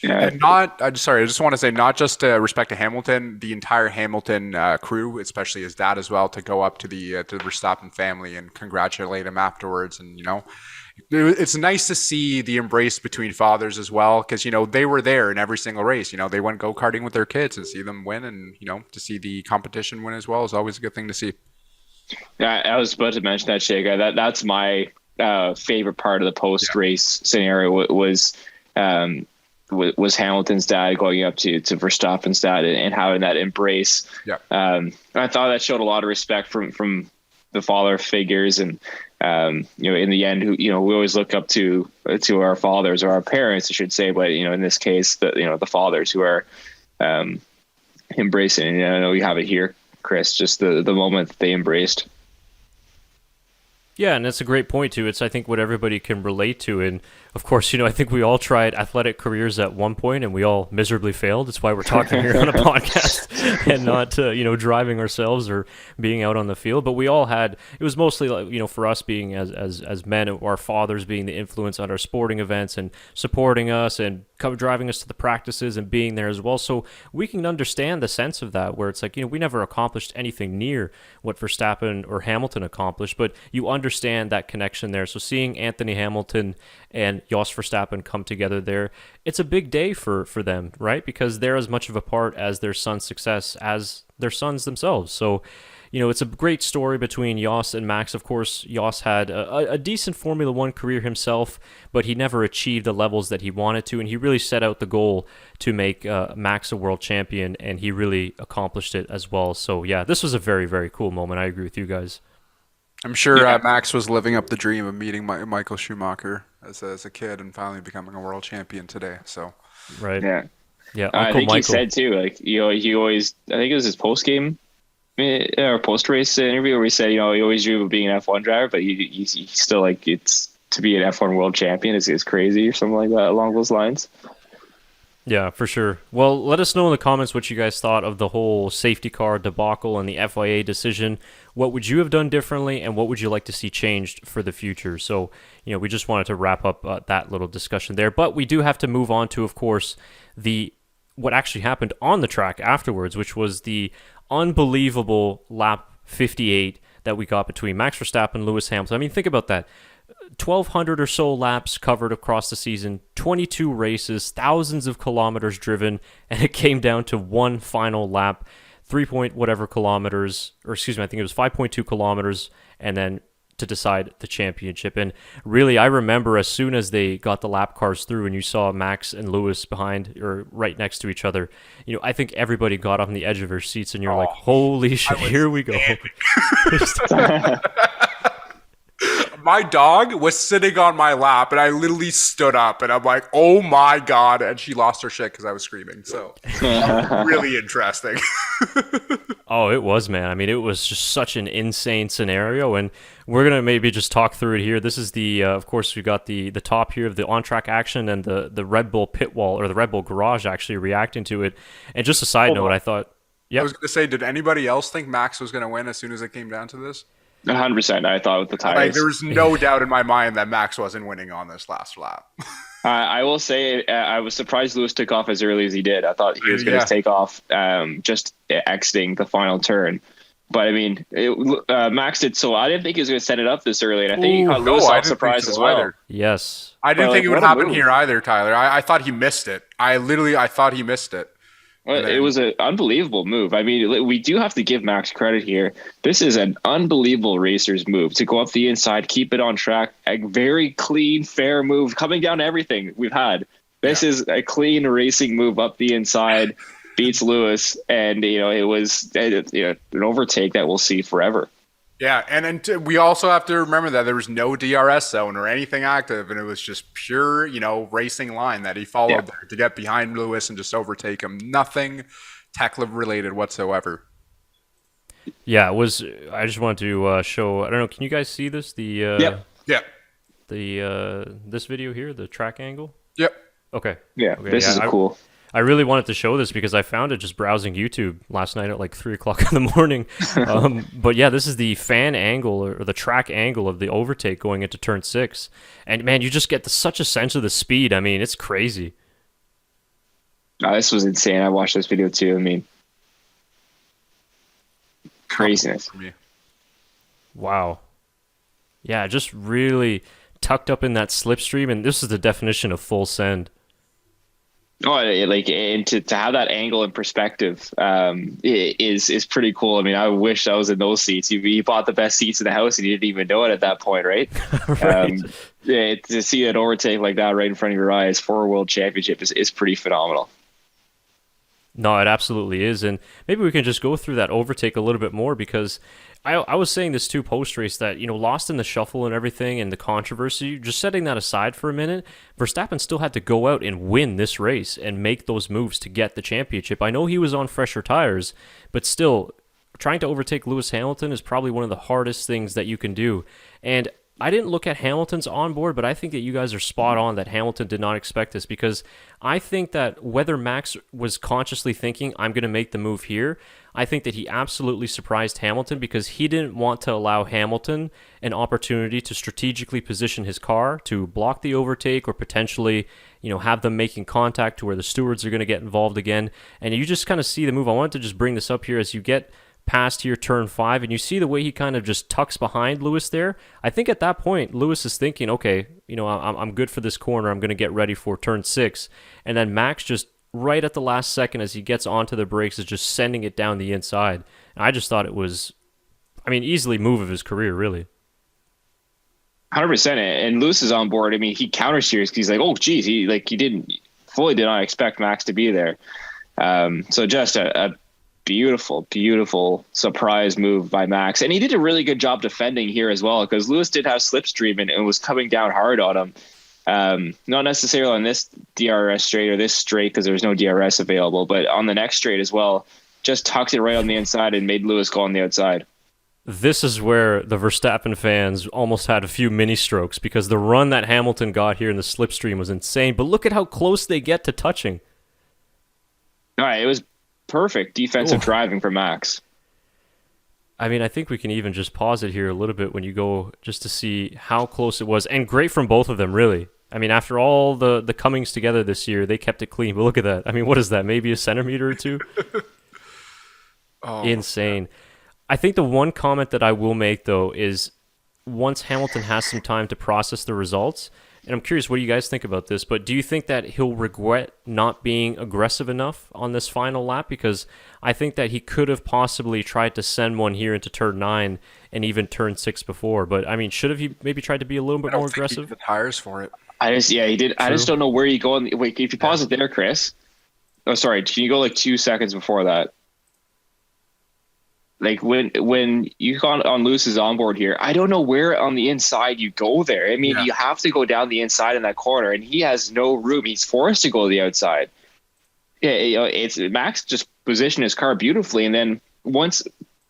Yeah. And I just want to say, not just respect to Hamilton, the entire Hamilton crew, especially his dad as well, to go up to the Verstappen family and congratulate him afterwards. And, it's nice to see the embrace between fathers as well, because, they were there in every single race. They went go-karting with their kids, and see them win, and, to see the competition win as well is always a good thing to see. Yeah, I was about to mention that, Shaker. That's my favorite part of the post-race scenario was Hamilton's dad going up to Verstappen's dad and having that embrace. Yeah. I thought that showed a lot of respect from the father figures, and in the end, we always look up to our fathers, or our parents, I should say, but in this case, the fathers who are embracing. And I know you have it here, Chris, just the moment that they embraced. Yeah, and that's a great point too. It's, I think, what everybody can relate to. And of course, I think we all tried athletic careers at one point, and we all miserably failed. That's why we're talking here on a podcast and not, driving ourselves or being out on the field. But we all had, it was mostly like, for us being as men, our fathers being the influence on our sporting events and supporting us and driving us to the practices and being there as well. So we can understand the sense of that, where it's like, we never accomplished anything near what Verstappen or Hamilton accomplished, but you understand that connection there. So seeing Anthony Hamilton and Jos Verstappen come together there, it's a big day for them, right? Because they're as much of a part as their son's success as their sons themselves. So, it's a great story between Jos and Max. Of course, Jos had a decent Formula One career himself, but he never achieved the levels that he wanted to, and he really set out the goal to make Max a world champion, and he really accomplished it as well. So, yeah, this was a very, very cool moment. I agree with you guys. I'm sure Max was living up the dream of meeting Michael Schumacher as a kid and finally becoming a world champion today. So, right, yeah. I think Michael, he said too, like he always, I think it was his post game or post race interview where he said, he always dreamed of being an F1 driver, but he still like it's to be an F1 world champion is crazy or something like that along those lines. Yeah, for sure. Well, let us know in the comments what you guys thought of the whole safety car debacle and the FIA decision. What would you have done differently, and what would you like to see changed for the future? So, we just wanted to wrap up that little discussion there. But we do have to move on to, of course, what actually happened on the track afterwards, which was the unbelievable lap 58 that we got between Max Verstappen and Lewis Hamilton. I mean, think about that. 1,200 or so laps covered across the season, 22 races, thousands of kilometers driven, and it came down to one final lap, 3 point whatever kilometers, or excuse me, I think it was 5.2 kilometers, and then to decide the championship. And really, I remember as soon as they got the lap cars through and you saw Max and Lewis behind or right next to each other, I think everybody got on the edge of their seats and you're like, holy shit, here we go. My dog was sitting on my lap, and I literally stood up, and I'm like, "Oh my god!" And she lost her shit because I was screaming. So, really interesting. Oh, it was, man. I mean, it was just such an insane scenario, and we're gonna maybe just talk through it here. This is the, of course, we got the top here of the on-track action and the Red Bull pit wall or the Red Bull garage actually reacting to it. And just a side note, I thought, I was gonna say, did anybody else think Max was gonna win as soon as it came down to this? 100%. I thought with the tires. Like, there was no doubt in my mind that Max wasn't winning on this last lap. I will say I was surprised Lewis took off as early as he did. I thought he was going to take off just exiting the final turn. But, I mean, Max did so. I didn't think he was going to set it up this early, and I think he caught Lewis off surprise as well. Either. Yes. I didn't think it would happen here either, Tyler. I thought he missed it. I thought he missed it. It was an unbelievable move. I mean, we do have to give Max credit here. This is an unbelievable racer's move to go up the inside, keep it on track. A very clean, fair move, coming down to everything we've had. This is a clean racing move up the inside, beats Lewis, and it was an overtake that we'll see forever. Yeah, and we also have to remember that there was no DRS zone or anything active, and it was just pure, racing line that he followed there to get behind Lewis and just overtake him. Nothing tech-related whatsoever. Yeah, it was. I just wanted to show. I don't know. Can you guys see this? Yeah. This video here, the track angle. Yep. Okay. Yeah. Okay, this is cool. I really wanted to show this because I found it just browsing YouTube last night at like 3 o'clock in the morning. But yeah, this is the fan angle or the track angle of the overtake going into turn 6. And man, you just get such a sense of the speed. I mean, it's crazy. This was insane. I watched this video too. I mean, craziness. Wow. Yeah, just really tucked up in that slipstream. And this is the definition of full send. Oh, and to have that angle and perspective is pretty cool. I mean, I wish I was in those seats. You bought the best seats in the house and you didn't even know it at that point, right? Right. To see an overtake like that right in front of your eyes for a world championship is pretty phenomenal. No, it absolutely is. And maybe we can just go through that overtake a little bit more because I was saying this too post-race that, lost in the shuffle and everything and the controversy, just setting that aside for a minute, Verstappen still had to go out and win this race and make those moves to get the championship. I know he was on fresher tires, but still, trying to overtake Lewis Hamilton is probably one of the hardest things that you can do. And I didn't look at Hamilton's onboard, but I think that you guys are spot on that Hamilton did not expect this because I think that whether Max was consciously thinking, I'm going to make the move here, I think that he absolutely surprised Hamilton because he didn't want to allow Hamilton an opportunity to strategically position his car to block the overtake or potentially, have them making contact to where the stewards are going to get involved again. And you just kind of see the move. I wanted to just bring this up here as you get past here turn 5 and you see the way he kind of just tucks behind Lewis there. I think at that point Lewis is thinking, okay, I'm good for this corner, I'm going to get ready for turn 6, and then Max just right at the last second as he gets onto the brakes is just sending it down the inside. And I just thought it was easily move of his career, really. 100%. And Lewis is on board. I mean, he countersteers because he's like, oh geez, he did not expect Max to be there. So just a beautiful surprise move by Max. And he did a really good job defending here as well because Lewis did have slipstream and was coming down hard on him. Not necessarily on this DRS straight or this straight because there was no DRS available, but on the next straight as well, just tucked it right on the inside and made Lewis go on the outside. This is where the Verstappen fans almost had a few mini strokes because the run that Hamilton got here in the slipstream was insane, but look at how close they get to touching. All right, it was perfect defensive driving for Max. I mean, I think we can even just pause it here a little bit when you go just to see how close it was. And great from both of them, really. I mean, after all the comings together this year, they kept it clean. But look at that. I mean, what is that? Maybe a centimeter or two? Insane. I think the one comment that I will make, though, is once Hamilton has some time to process the results. And I'm curious, what do you guys think about this? But do you think that he'll regret not being aggressive enough on this final lap? Because I think that he could have possibly tried to send one here into turn 9 and even turn 6 before. But I mean, should have he maybe tried to be a little bit more aggressive? The tires for it. He did. True. I just don't know where you go. Wait, if you pause it there, Chris. Oh, sorry. Can you go like 2 seconds before that? Like when you got on Lewis's onboard here, I don't know where on the inside you go there. I mean, you have to go down the inside in that corner, and he has no room. He's forced to go to the outside. Yeah, it's Max just positioned his car beautifully, and then once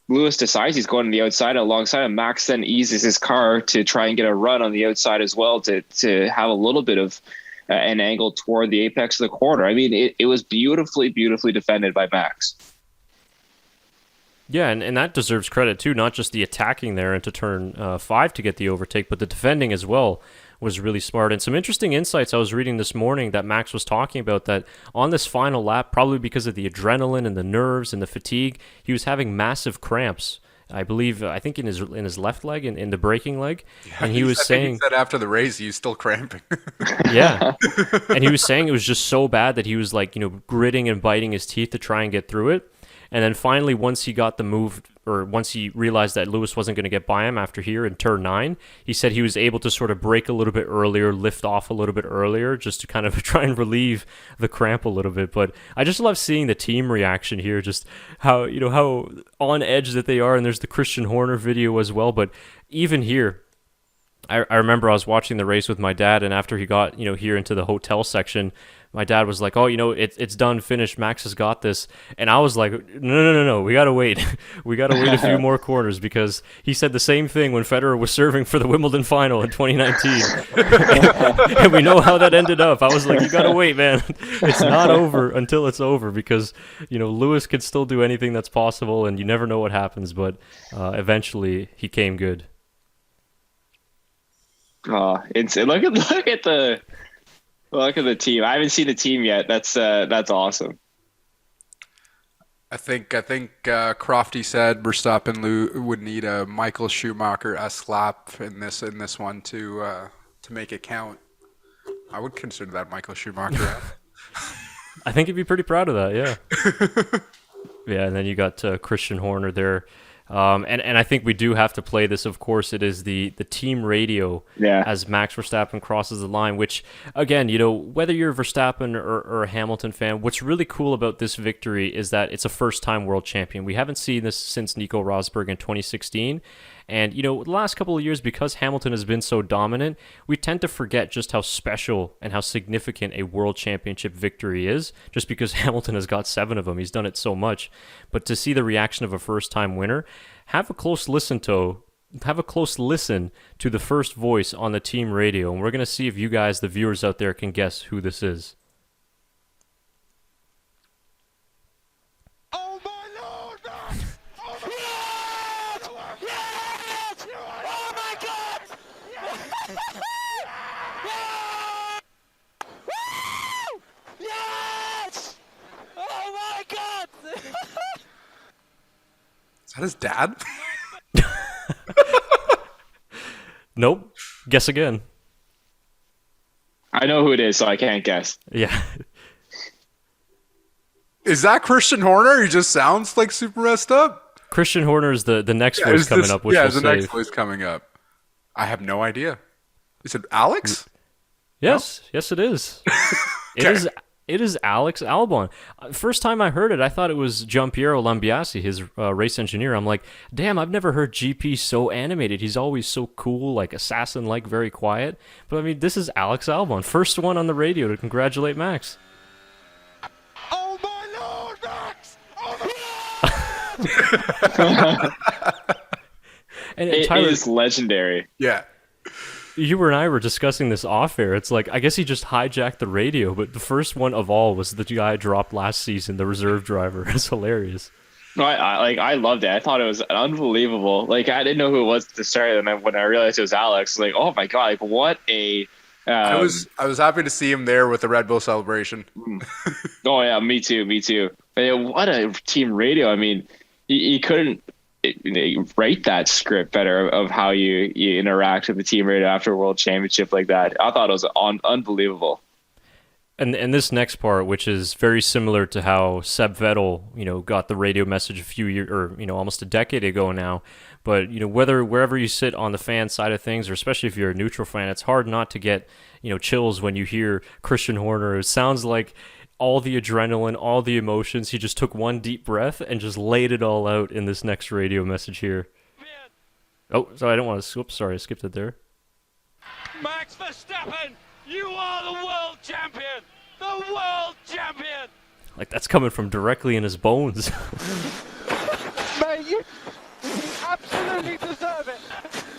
Lewis decides he's going to the outside alongside him, Max then eases his car to try and get a run on the outside as well to have a little bit of an angle toward the apex of the corner. I mean, it was beautifully defended by Max. Yeah, and that deserves credit too, not just the attacking there into turn 5 to get the overtake, but the defending as well was really smart. And some interesting insights I was reading this morning that Max was talking about, that on this final lap, probably because of the adrenaline and the nerves and the fatigue, he was having massive cramps. I think in his left leg, in the braking leg, and he was saying, he said after the race he was still cramping. Yeah, and he was saying it was just so bad that he was like, gritting and biting his teeth to try and get through it. And then finally, once he got the move, or once he realized that Lewis wasn't going to get by him after here in turn 9, he said he was able to sort of brake a little bit earlier, lift off a little bit earlier, just to kind of try and relieve the cramp a little bit. But I just love seeing the team reaction here, just how on edge that they are. And there's the Christian Horner video as well. But even here, I remember I was watching the race with my dad, and after he got here into the hotel section, my dad was like, "Oh, it's done, finished. Max has got this." And I was like, "No, we gotta wait. We gotta wait a few more corners," because he said the same thing when Federer was serving for the Wimbledon final in 2019, and we know how that ended up. I was like, "You gotta wait, man. It's not over until it's over," because Lewis could still do anything that's possible, and you never know what happens. But eventually, he came good. Look at the team. I haven't seen the team yet. That's awesome. I think Crofty said Verstappen would need a Michael Schumacher-esque lap in this one to make it count. I would consider that Michael Schumacher. I think he'd be pretty proud of that. Yeah. Yeah, and then you got Christian Horner there. And I think we do have to play this. Of course, it is the team radio as Max Verstappen crosses the line, which, again, whether you're a Verstappen or a Hamilton fan, what's really cool about this victory is that it's a first-time world champion. We haven't seen this since Nico Rosberg in 2016. And, the last couple of years, because Hamilton has been so dominant, we tend to forget just how special and how significant a world championship victory is, just because Hamilton has got 7 of them. He's done it so much. But to see the reaction of a first-time winner, have a close listen to the first voice on the team radio. And we're going to see if you guys, the viewers out there, can guess who this is. Is that his dad? Nope. Guess again. I know who it is, so I can't guess. Yeah. Is that Christian Horner? He just sounds like super messed up. Christian Horner is the next voice coming up, which we'll the next voice coming up. I have no idea. Is it Alex? Yes. No? Yes, it is. Okay. It is Alex Albon. First time I heard it, I thought it was Giampiero Lambiase, his race engineer. I'm like, damn, I've never heard GP so animated. He's always so cool, like assassin-like, very quiet. But I mean, this is Alex Albon, first one on the radio to congratulate Max. Oh my Lord, Max! Oh my And it is legendary. Yeah. You and I were discussing this off air. It's like, I guess he just hijacked the radio, but the first one of all was the guy dropped last season, the reserve driver. It's hilarious. No, I loved it. I thought it was unbelievable. Like, I didn't know who it was to start, and when I realized it was Alex, like, oh my god, like what a. I was happy to see him there with the Red Bull celebration. Oh yeah, me too. But yeah, what a team radio! I mean, he couldn't write that script better of how you interact with the team right after a world championship like that. I thought it was unbelievable. And this next part, which is very similar to how Seb Vettel, got the radio message a few years, or almost a decade ago now. But wherever you sit on the fan side of things, or especially if you're a neutral fan, it's hard not to get chills when you hear Christian Horner. It sounds like all the adrenaline, all the emotions. He just took one deep breath and just laid it all out in this next radio message here. Oh, sorry, I don't want to. Oops, sorry, I skipped it there. Max Verstappen, you are the world champion! The world champion! Like, that's coming from directly in his bones. Mate, you absolutely deserve it!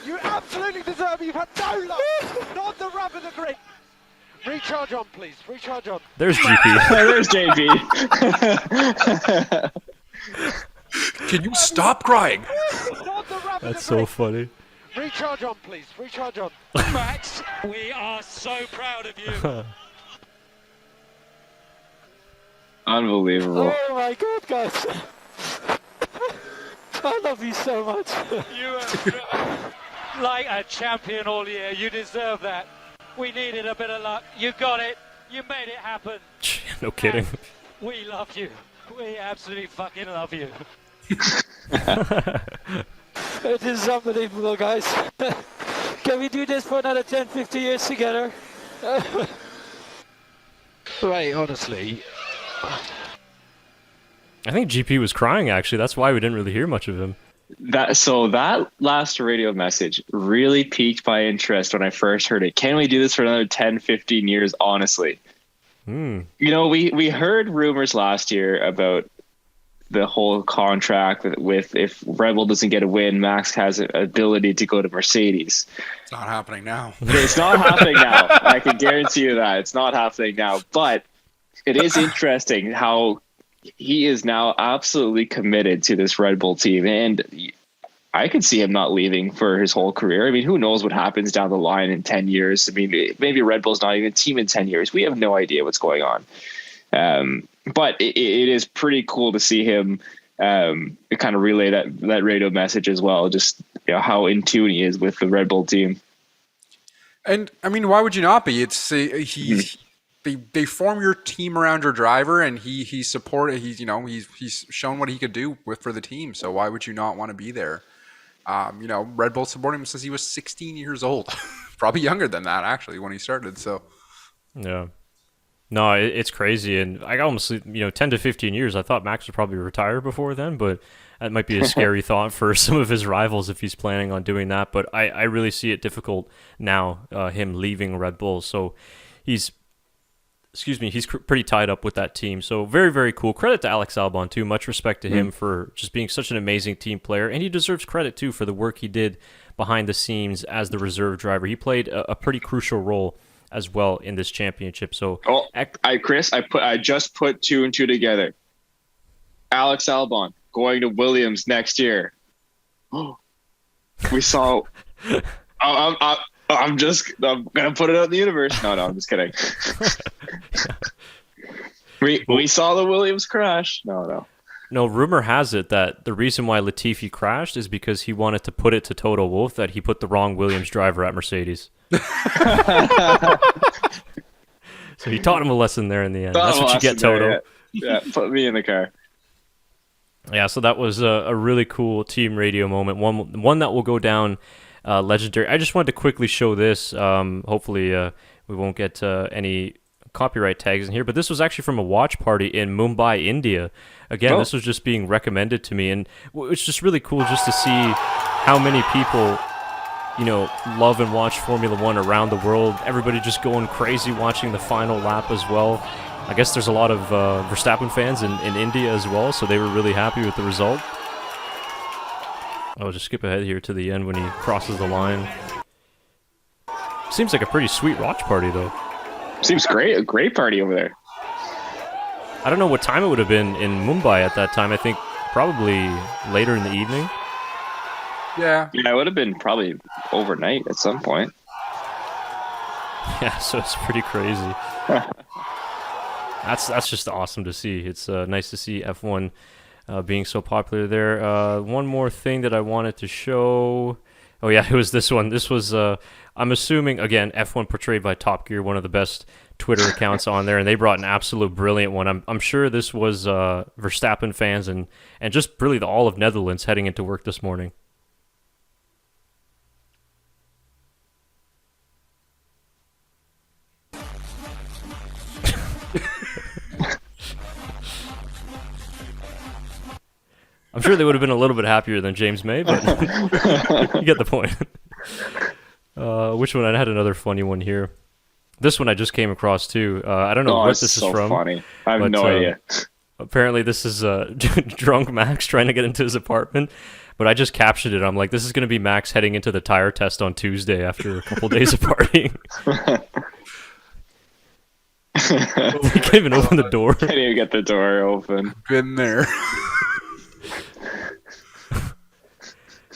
You absolutely deserve it! You've had no luck! Not the rub of the grip! Recharge on, please. Recharge on. There's GP. There's JP. Can you stop crying? Not the rub of That's the so grip. funny. Recharge on, please. Recharge on. Max, we are so proud of you. Unbelievable. Oh my God, guys. I love you so much. You are like a champion all year. You deserve that. We needed a bit of luck. You got it. You made it happen. No kidding. And we love you. We absolutely fucking love you. It is unbelievable, guys. Can we do this for another 10, 50 years together? Right, honestly. I think GP was crying, actually. That's why we didn't really hear much of him. That last radio message really piqued my interest when I first heard it. Can we do this for another 10, 15 years, honestly? We heard rumors last year about the whole contract with if Red Bull doesn't get a win, Max has an ability to go to Mercedes. It's not happening now. It's not happening now. I can guarantee you that. It's not happening now. But it is interesting how he is now absolutely committed to this Red Bull team. And I could see him not leaving for his whole career. I mean, who knows what happens down the line in 10 years? I mean, maybe Red Bull's not even a team in 10 years. We have no idea what's going on. But it is pretty cool to see him kind of relay that radio message as well. Just how in tune he is with the Red Bull team. And I mean, why would you not be? It's they form your team around your driver, and he's supported. He's shown what he could do for the team. So why would you not want to be there? Red Bull supported him since he was 16 years old, probably younger than that actually when he started. So Yeah. No, it's crazy. And I almost, 10 to 15 years, I thought Max would probably retire before then, but that might be a scary thought for some of his rivals if he's planning on doing that. But I really see it difficult now, him leaving Red Bull. So he's pretty tied up with that team. So very, very cool. Credit to Alex Albon, too. Much respect to him for just being such an amazing team player. And he deserves credit, too, for the work he did behind the scenes as the reserve driver. He played a pretty crucial role as well in this championship. So, Chris, I just put two and two together. Alex Albon going to Williams next year. We saw. I'm gonna put it out in the universe. No, I'm just kidding. we saw the Williams crash. No. No, rumor has it that the reason why Latifi crashed is because he wanted to put it to Toto Wolff that he put the wrong Williams driver at Mercedes. So he taught him a lesson there in the end. That's what you get, Toto. Yeah, put me in the car. Yeah, so that was a really cool team radio moment. One that will go down legendary. I just wanted to quickly show this. Hopefully we won't get any copyright tags in here, but this was actually from a watch party in Mumbai, India. Again, This was just being recommended to me, and it's just really cool just to see how many people love and watch Formula One around the world. Everybody just going crazy watching the final lap as well. I guess there's a lot of Verstappen fans in India as well, so they were really happy with the result. I'll just skip ahead here to the end when he crosses the line. Seems like a pretty sweet watch party, though. Seems great. A great party over there. I don't know what time it would have been in Mumbai at that time. I think probably later in the evening. Yeah, it would have been probably overnight at some point. Yeah, so it's pretty crazy. That's just awesome to see. It's nice to see F1 being so popular there. One more thing that I wanted to show. Oh yeah, it was this one. This was, I'm assuming, again, F1 portrayed by Top Gear, one of the best Twitter accounts on there, and they brought an absolute brilliant one. I'm sure this was Verstappen fans and just really all of Netherlands heading into work this morning. I'm sure they would have been a little bit happier than James May, but you get the point. Which one? I had another funny one here. This one I just came across too. I don't know what this is from. Funny. I have no idea. Apparently this is drunk Max trying to get into his apartment, but I just captured it. I'm like, this is going to be Max heading into the tire test on Tuesday after a couple days of partying. He can't even open the door. Can't even get the door open. Been there.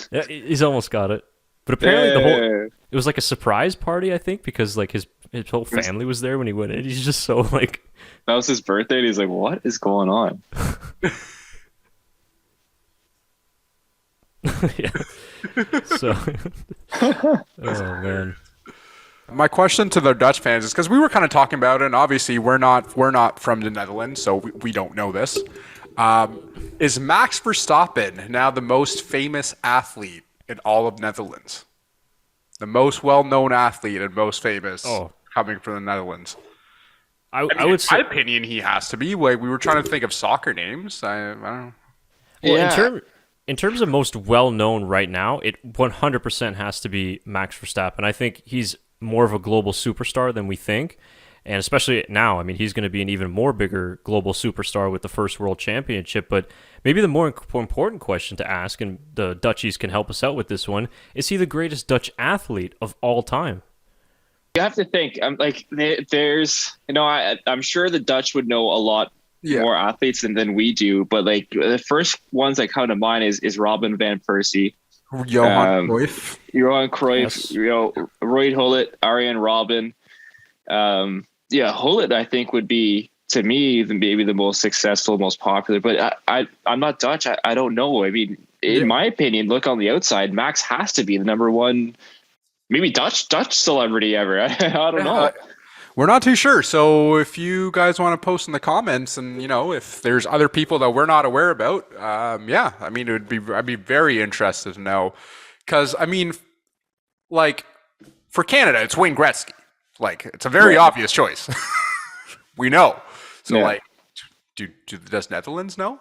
Yeah, he's almost got it. But apparently it was like a surprise party, I think, because like his whole family was there when he went in. He's just so like... That was his birthday, and he's like, what is going on? Yeah. So... oh, man. My question to the Dutch fans is, because we were kind of talking about it, and obviously we're not from the Netherlands, so we don't know this. Is Max Verstappen now the most famous athlete in all of Netherlands? The most well-known athlete and most famous coming from the Netherlands. I would say, in my opinion, he has to be. Like, we were trying to think of soccer names. I don't know. Well, yeah. In terms of most well-known right now, it 100% has to be Max Verstappen. I think he's more of a global superstar than we think. And especially now, I mean, he's going to be an even more bigger global superstar with the first world championship. But maybe the more important question to ask, and the Dutchies can help us out with this one, is he the greatest Dutch athlete of all time? You have to think, there's, I'm sure the Dutch would know a lot more athletes than we do. But like the first ones that come to mind is Robin van Persie. Johan Cruyff. Yes. Roy Hullet, Arjen Robben. Hullet, I think, would be, to me, maybe the most successful, most popular. But I'm not Dutch. I don't know. I mean, in my opinion, look on the outside, Max has to be the number one, maybe Dutch celebrity ever. I don't know. We're not too sure. So if you guys want to post in the comments, and if there's other people that we're not aware about, I mean, I'd be very interested to know, because I mean, like for Canada, it's Wayne Gretzky. Like, it's a very obvious choice. We know. So, like, does Netherlands know?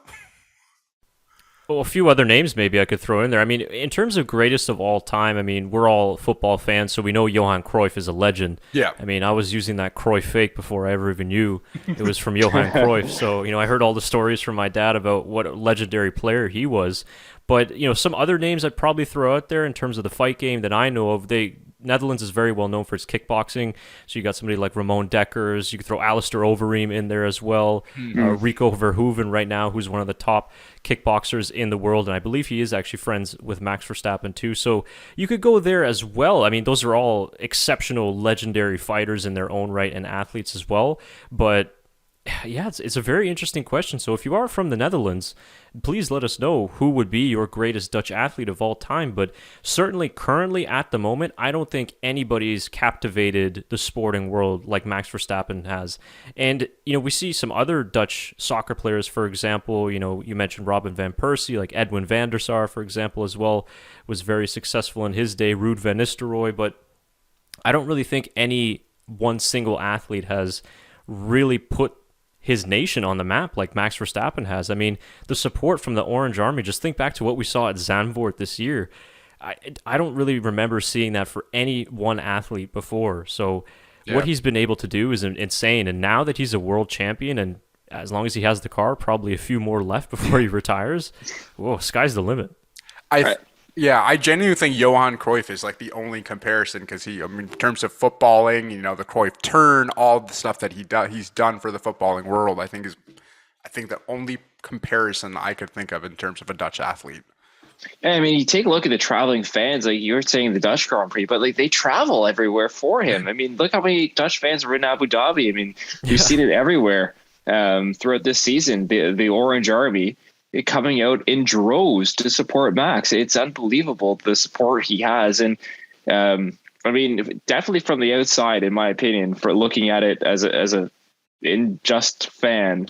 Well, a few other names maybe I could throw in there. I mean, in terms of greatest of all time, I mean, we're all football fans, so we know Johan Cruyff is a legend. Yeah. I mean, I was using that Cruyff fake before I ever even knew it was from Johan Cruyff. So, I heard all the stories from my dad about what a legendary player he was. But, some other names I'd probably throw out there in terms of the fight game that I know of, Netherlands is very well known for its kickboxing. So you got somebody like Ramon Dekkers. You could throw Alistair Overeem in there as well. Rico Verhoeven right now, who's one of the top kickboxers in the world. And I believe he is actually friends with Max Verstappen too. So you could go there as well. I mean, those are all exceptional, legendary fighters in their own right and athletes as well. But yeah, it's a very interesting question. So if you are from the Netherlands, please let us know who would be your greatest Dutch athlete of all time. But certainly currently at the moment, I don't think anybody's captivated the sporting world like Max Verstappen has. And, we see some other Dutch soccer players, for example, you mentioned Robin van Persie, like Edwin van der Sar, for example, as well, was very successful in his day, Ruud van Nistelrooy. But I don't really think any one single athlete has really put his nation on the map like Max Verstappen has. I mean, the support from the Orange Army, just think back to what we saw at Zandvoort this year. I don't really remember seeing that for any one athlete before. So what he's been able to do is insane. And now that he's a world champion, and as long as he has the car, probably a few more left before he retires, whoa, sky's the limit. I genuinely think Johan Cruyff is like the only comparison, because in terms of footballing, the Cruyff turn, all the stuff that he's done for the footballing world, I think the only comparison I could think of in terms of a Dutch athlete. Yeah, I mean, you take a look at the traveling fans, like you were saying the Dutch Grand Prix, but like they travel everywhere for him. I mean, look how many Dutch fans were in Abu Dhabi. I mean, you've seen it everywhere throughout this season. The Orange Army coming out in droves to support Max. It's unbelievable the support he has. And I mean, definitely from the outside, in my opinion, for looking at it as a just fan,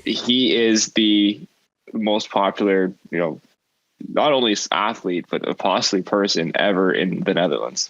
he is the most popular, not only athlete, but possibly person ever in the Netherlands.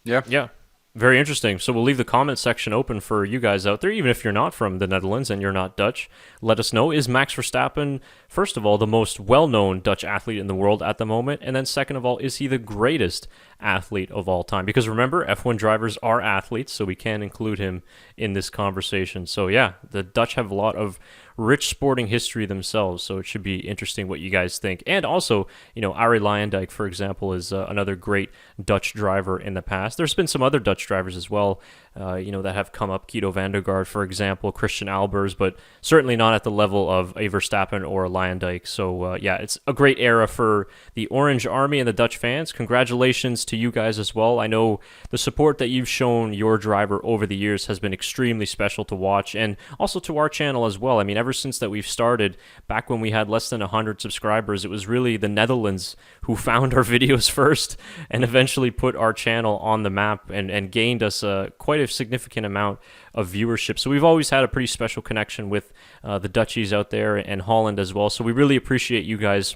Yeah. Very interesting. So we'll leave the comment section open for you guys out there, even if you're not from the Netherlands and you're not Dutch. Let us know, is Max Verstappen, first of all, the most well-known Dutch athlete in the world at the moment? And then second of all, is he the greatest athlete of all time? Because remember, F1 drivers are athletes, so we can include him in this conversation. So yeah, the Dutch have a lot of rich sporting history themselves, so it should be interesting what you guys think. And also, Arie Luyendyk, for example, is another great Dutch driver in the past. There's been some other Dutch drivers as well, that have come up. Guido van der Garde, for example, Christian Albers, but certainly not at the level of a Verstappen or a Luyendyk. So yeah, it's a great era for the Orange Army and the Dutch fans. Congratulations to you guys as well. I know the support that you've shown your driver over the years has been extremely special to watch, and also to our channel as well. I mean, ever since that we've started, back when we had less than 100 subscribers, it was really the Netherlands who found our videos first and eventually put our channel on the map and gained us quite a significant amount of viewership. So we've always had a pretty special connection with the Dutchies out there and Holland as well. So we really appreciate you guys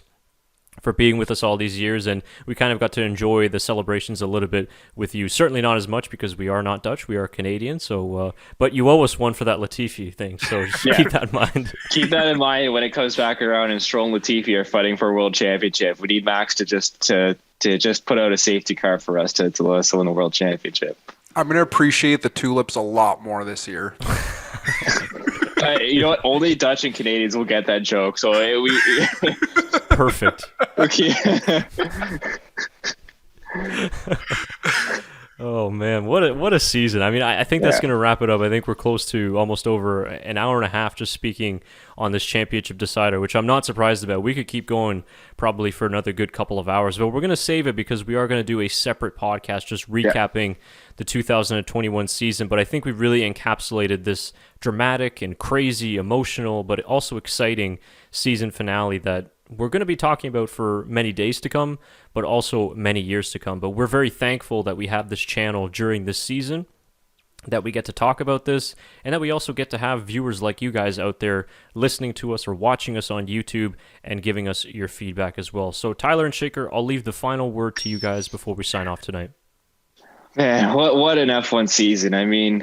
for being with us all these years, and we kind of got to enjoy the celebrations a little bit with you. Certainly not as much because we are not Dutch, we are Canadian. So, but you owe us one for that Latifi thing, so just keep that in mind. Keep that in mind when it comes back around and Stroll and Latifi are fighting for a world championship. We need Max to just put out a safety car for us to let us win the world championship. I'm going to appreciate the tulips a lot more this year. You know what? Only Dutch and Canadians will get that joke. So Perfect. Okay. Oh man, what a season! I mean, I think that's going to wrap it up. I think we're close to almost over an hour and a half just speaking on this championship decider, which I'm not surprised about. We could keep going probably for another good couple of hours, but we're going to save it because we are going to do a separate podcast just recapping the 2021 season. But I think we've really encapsulated this dramatic and crazy, emotional, but also exciting season finale that we're going to be talking about for many days to come, but also many years to come. But we're very thankful that we have this channel during this season, that we get to talk about this, and that we also get to have viewers like you guys out there listening to us or watching us on YouTube and giving us your feedback as well. So Tyler and Shaker, I'll leave the final word to you guys before we sign off tonight. Man, what an F1 season. I mean,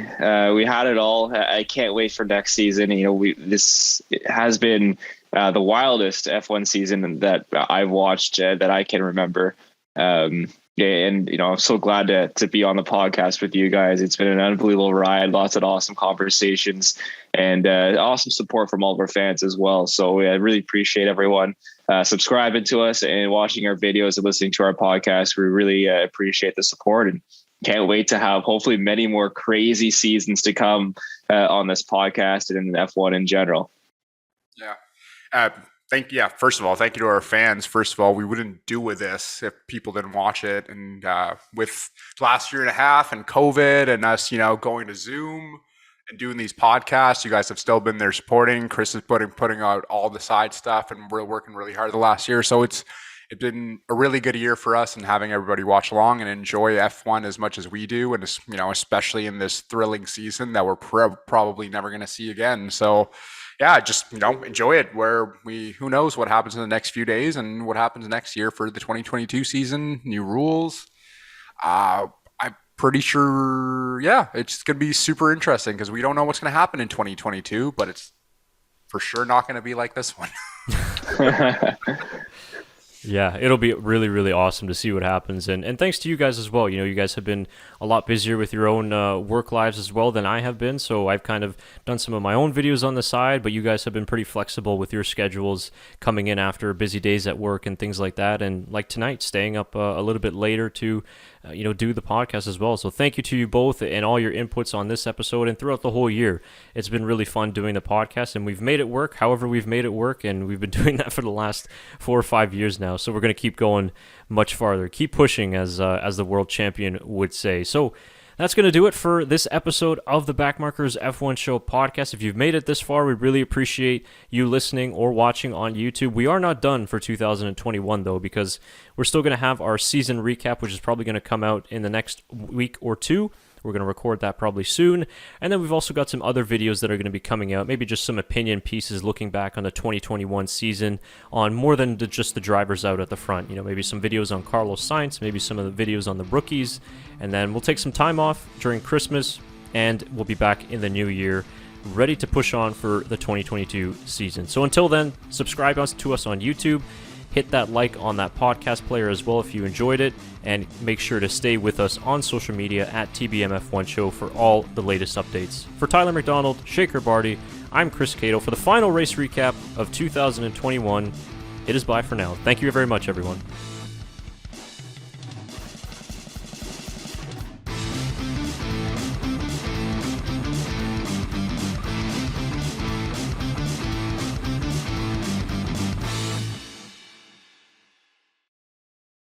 we had it all. I can't wait for next season. This has been the wildest F1 season that I've watched that I can remember. And I'm so glad to be on the podcast with you guys. It's been an unbelievable ride, lots of awesome conversations, and awesome support from all of our fans as well. So I really appreciate everyone subscribing to us and watching our videos and listening to our podcast. We really appreciate the support, and can't wait to have hopefully many more crazy seasons to come on this podcast and in F1 in general. Yeah. First of all, thank you to our fans. First of all, we wouldn't do with this if people didn't watch it. And with last year and a half and COVID and us, going to Zoom and doing these podcasts, you guys have still been there supporting. Chris is putting out all the side stuff, and we're working really hard the last year. So it's been a really good year for us, and having everybody watch along and enjoy F1 as much as we do, and especially in this thrilling season that we're probably never going to see again. So yeah, just enjoy it. Who knows what happens in the next few days and what happens next year for the 2022 season, new rules. I'm pretty sure, it's going to be super interesting because we don't know what's going to happen in 2022, but it's for sure not going to be like this one. Yeah, it'll be really, really awesome to see what happens. And thanks to you guys as well. You guys have been a lot busier with your own work lives as well than I have been. So I've kind of done some of my own videos on the side, but you guys have been pretty flexible with your schedules coming in after busy days at work and things like that. And like tonight, staying up a little bit later to do the podcast as well. So thank you to you both and all your inputs on this episode and throughout the whole year. It's been really fun doing the podcast, and we've made it work. However, we've made it work, and we've been doing that for the last 4 or 5 years now. So we're going to keep going much farther, keep pushing, as the world champion would say. So That's going to do it for this episode of the Backmarkers F1 Show podcast. If you've made it this far, we really appreciate you listening or watching on YouTube. We are not done for 2021, though, because we're still going to have our season recap, which is probably going to come out in the next week or two. We're going to record that probably soon. And then we've also got some other videos that are going to be coming out, maybe just some opinion pieces looking back on the 2021 season on more than just the drivers out at the front. You know, maybe some videos on Carlos Sainz, maybe some of the videos on the rookies. And then we'll take some time off during Christmas, and we'll be back in the new year, ready to push on for the 2022 season. So until then, subscribe to us on YouTube. Hit that like on that podcast player as well if you enjoyed it, and make sure to stay with us on social media at TBMF1Show for all the latest updates. For Tyler McDonald, Shaker Barty, I'm Chris Cato. For the final race recap of 2021, it is bye for now. Thank you very much, everyone.